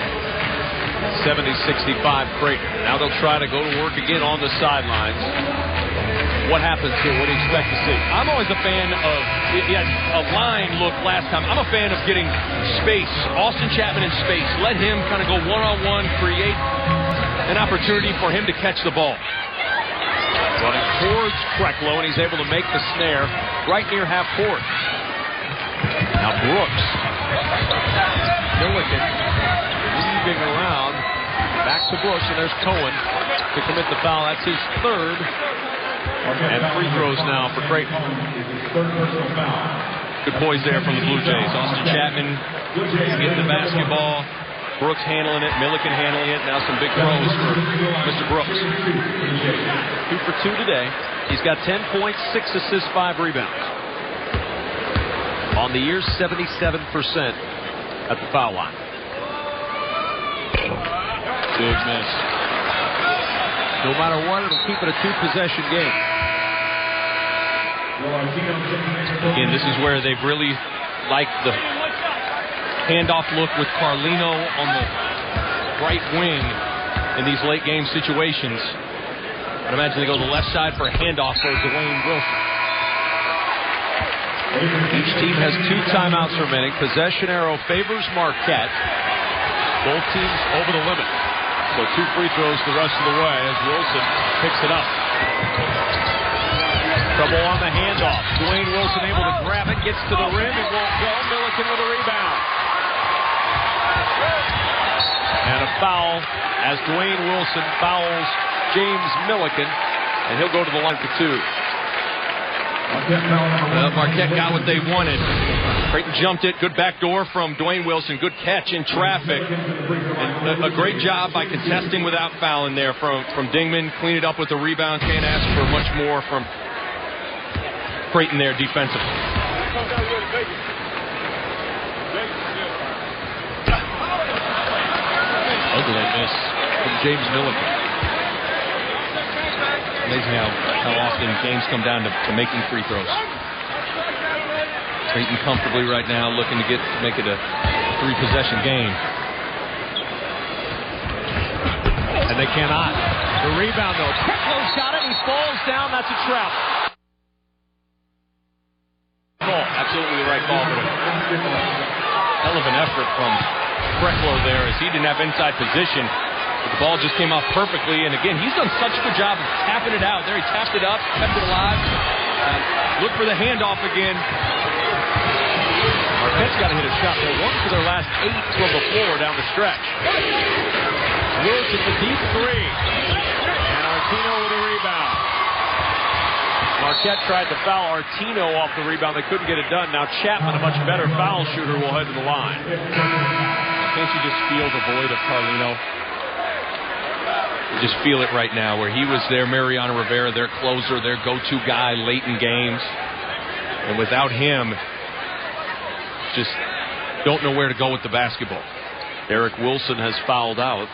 70-65 Creighton. Now they'll try to go to work again on the sidelines. What happens here? What do you expect to see? I'm always a fan of, he had a line look last time. I'm a fan of getting space. Austin Chapman in space. Let him kind of go one-on-one, create an opportunity for him to catch the ball. Running towards Krecklow, and he's able to make the snare right near half court. Now Brooks. Milliken weaving around. Back to Brooks, and there's Cohen to commit the foul. That's his 3rd. And free throws now for Creighton. Good poise there from the Blue Jays. Austin Chapman getting the basketball. Brooks handling it. Milliken handling it. Now some big throws for Mr. Brooks. 2 for 2 today. He's got 10 points, 6 assists, 5 rebounds. On the year, 77% at the foul line. Big miss. No matter what, it'll keep it a 2-possession game. Again, this is where they've really liked the handoff look with Carlino on the right wing in these late game situations. I'd imagine they go to the left side for a handoff for Dwayne Wilson. Each team has 2 timeouts remaining. Possession arrow favors Marquette. Both teams over the limit. So 2 free throws the rest of the way as Wilson picks it up. Trouble on the handoff. Dwayne Wilson able to grab it, gets to the rim, it won't go. Milliken with a rebound. And a foul as Dwayne Wilson fouls James Milliken, and he'll go to the line for 2. Marquette got what they wanted. Creighton jumped it. Good backdoor from Dwayne Wilson. Good catch in traffic. And a great job by contesting without fouling there from Dingman. Clean it up with the rebound. Can't ask for much more from Creighton there defensively. Ugly miss from James Milliken. Amazing how often games come down to making free throws. Creighton comfortably right now looking to make it a 3-possession game. And they cannot. The rebound, though. Kreklow's got it. He falls down. That's a trap. Call. Absolutely the right call. But a hell of an effort from Krecklow there as he didn't have inside position. But the ball just came off perfectly. And again, he's done such a good job of tapping it out. There he tapped it up, kept it alive. Look for the handoff again. Marquette's got to hit a shot. They're 1 for their last 8 from the floor down the stretch. Wilson the deep 3. And Artino with a rebound. Marquette tried to foul Artino off the rebound. They couldn't get it done. Now Chapman, a much better foul shooter, will head to the line. Can't you just feel the void of Carlino? You just feel it right now, where he was there, Mariano Rivera, their closer, their go-to guy late in games. And without him, just don't know where to go with the basketball. Eric Wilson has fouled out.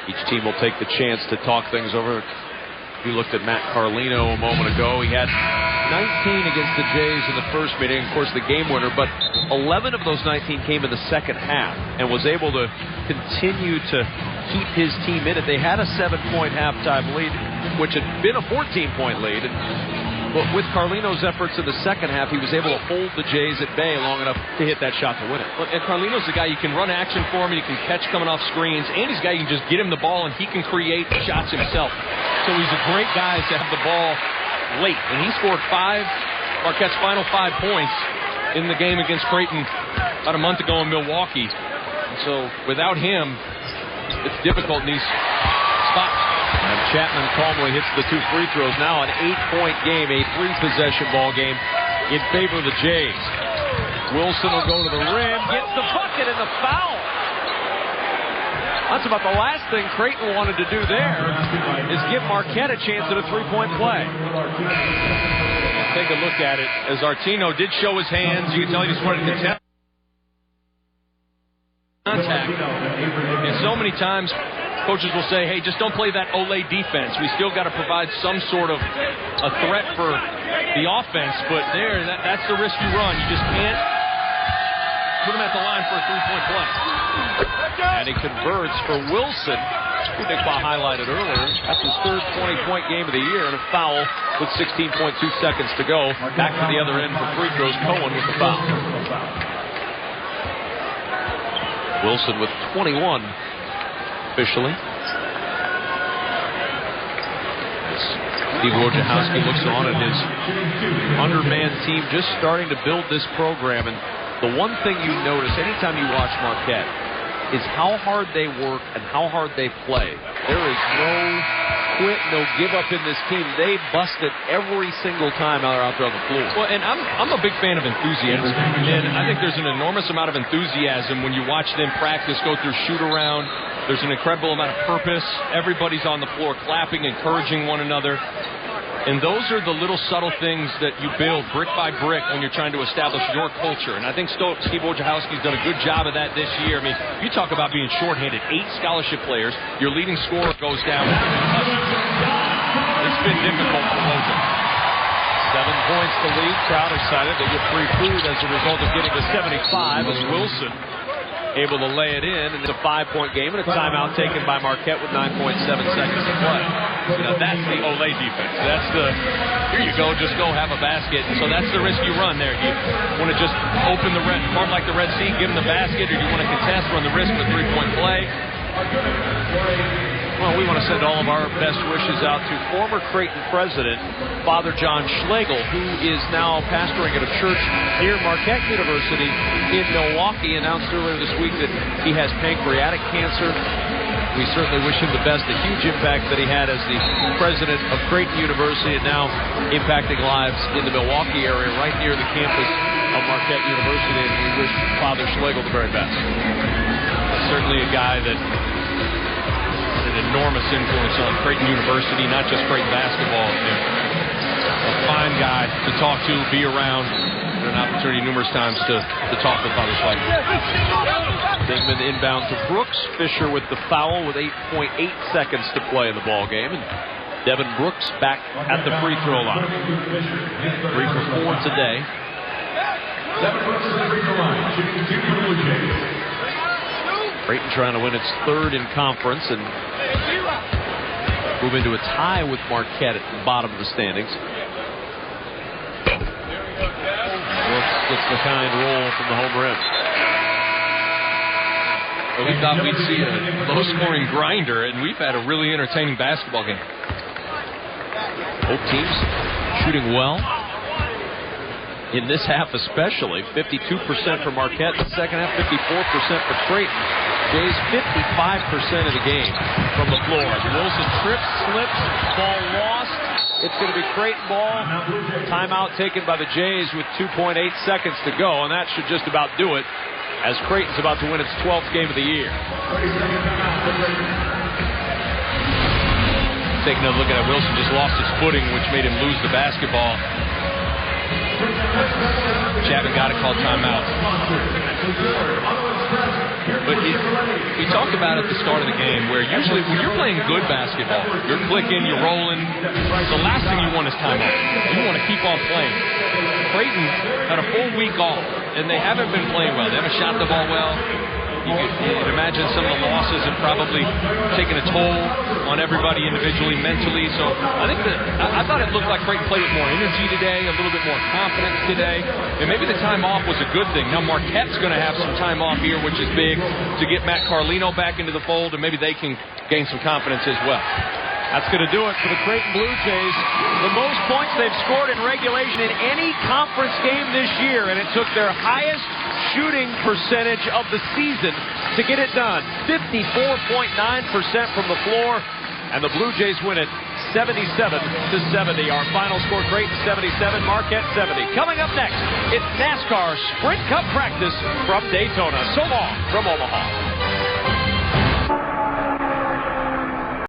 Each team will take the chance to talk things over. We looked at Matt Carlino a moment ago. He had 19 against the Jays in the first meeting, of course, the game winner, but 11 of those 19 came in the second half and was able to continue to keep his team in it. They had a 7-point halftime lead, which had been a 14-point lead. But with Carlino's efforts in the second half, he was able to hold the Jays at bay long enough to hit that shot to win it. And Carlino's the guy you can run action for him, you can catch coming off screens, and he's a guy you can just get him the ball and he can create shots himself. So he's a great guy to have the ball late. And he scored Marquette's final 5 points in the game against Creighton about a month ago in Milwaukee. And so without him, it's difficult in these spots. And Chapman calmly hits the 2 free throws. Now an 8-point game, a 3-possession ball game in favor of the Jays. Wilson will go to the rim, gets the bucket and the foul. That's about the last thing Creighton wanted to do there, is give Marquette a chance at a 3-point play. Take a look at it as Artino did show his hands. You can tell he just wanted to contest contact. And so many times coaches will say, hey, just don't play that Olay defense. We still got to provide some sort of a threat for the offense. But that's the risk you run. You just can't put him at the line for a 3-point play. And he converts for Wilson, who Nick Baugh highlighted earlier. That's his third 20-point game of the year, and a foul with 16.2 seconds to go. Back to the other end for free throws. Cohen with the foul. Wilson with 21 officially. As Steve Wojciechowski looks on at his undermanned team just starting to build this program. And the one thing you notice anytime you watch Marquette is how hard they work and how hard they play. There is no quit, no give up in this team. They busted every single time out there on the floor. Well, and I'm a big fan of enthusiasm. And I think there's an enormous amount of enthusiasm when you watch them practice, go through shoot-around. There's an incredible amount of purpose. Everybody's on the floor clapping, encouraging one another. And those are the little subtle things that you build brick by brick when you're trying to establish your culture. And I think Steve Wojciechowski's done a good job of that this year. I mean, you talk about being shorthanded. 8 scholarship players. Your leading scorer goes down. It's been difficult for Woj. 7 points to lead. Crowd excited. They get free food as a result of getting to 75 as Wilson able to lay it in. And it's a 5-point game and a timeout taken by Marquette with 9.7 seconds to play. You know, that's the Olay defense. That's the, here you go, just go have a basket. And so that's the risk you run there. You want to just open the red, part like the Red Sea, give them the basket, or you want to contest, run the risk of a 3-point play. Well, we want to send all of our best wishes out to former Creighton president, Father John Schlegel, who is now pastoring at a church near Marquette University in Milwaukee. Announced earlier this week that he has pancreatic cancer. We certainly wish him the best. The huge impact that he had as the president of Creighton University and now impacting lives in the Milwaukee area right near the campus of Marquette University. And we wish Father Schlegel the very best. Certainly a guy that enormous influence on Creighton University, not just Creighton basketball. A fine guy to talk to, be around. An opportunity numerous times to talk with Father Schlegel. Bigman inbound to Brooks. Fisher with the foul with 8.8 seconds to play in the ball game. And Devin Brooks back at the free throw line. 3 for 4 today. Creighton trying to win its 3rd in conference and move into a tie with Marquette at the bottom of the standings. Brooks gets the kind roll from the home rim. Well, we thought we'd see a low-scoring grinder, and we've had a really entertaining basketball game. Both teams shooting well. In this half especially, 52% for Marquette. In the second half, 54% for Creighton. Jays 55% of the game from the floor. Wilson trips, slips, ball lost. It's going to be Creighton ball. Timeout taken by the Jays with 2.8 seconds to go, and that should just about do it as Creighton's about to win its 12th game of the year. Taking a look at it, Wilson just lost his footing, which made him lose the basketball. Chapman got to call timeout. But we talked about at the start of the game where usually when you're playing good basketball, you're clicking, you're rolling, the last thing you want is time off. You want to keep on playing. Creighton had a full week off, and they haven't been playing well. They haven't shot the ball well. You could imagine some of the losses have probably taken a toll on everybody individually, mentally. So I think I thought it looked like Creighton played with more energy today, a little bit more confidence today. And maybe the time off was a good thing. Now Marquette's going to have some time off here, which is big, to get Matt Carlino back into the fold, and maybe they can gain some confidence as well. That's going to do it for the Creighton Blue Jays. The most points they've scored in regulation in any conference game this year, and it took their highest shooting percentage of the season to get it done. 54.9% from the floor, and the Blue Jays win it 77-70. Our final score, Creighton 77, Marquette 70. Coming up next, it's NASCAR Sprint Cup practice from Daytona. So long from Omaha.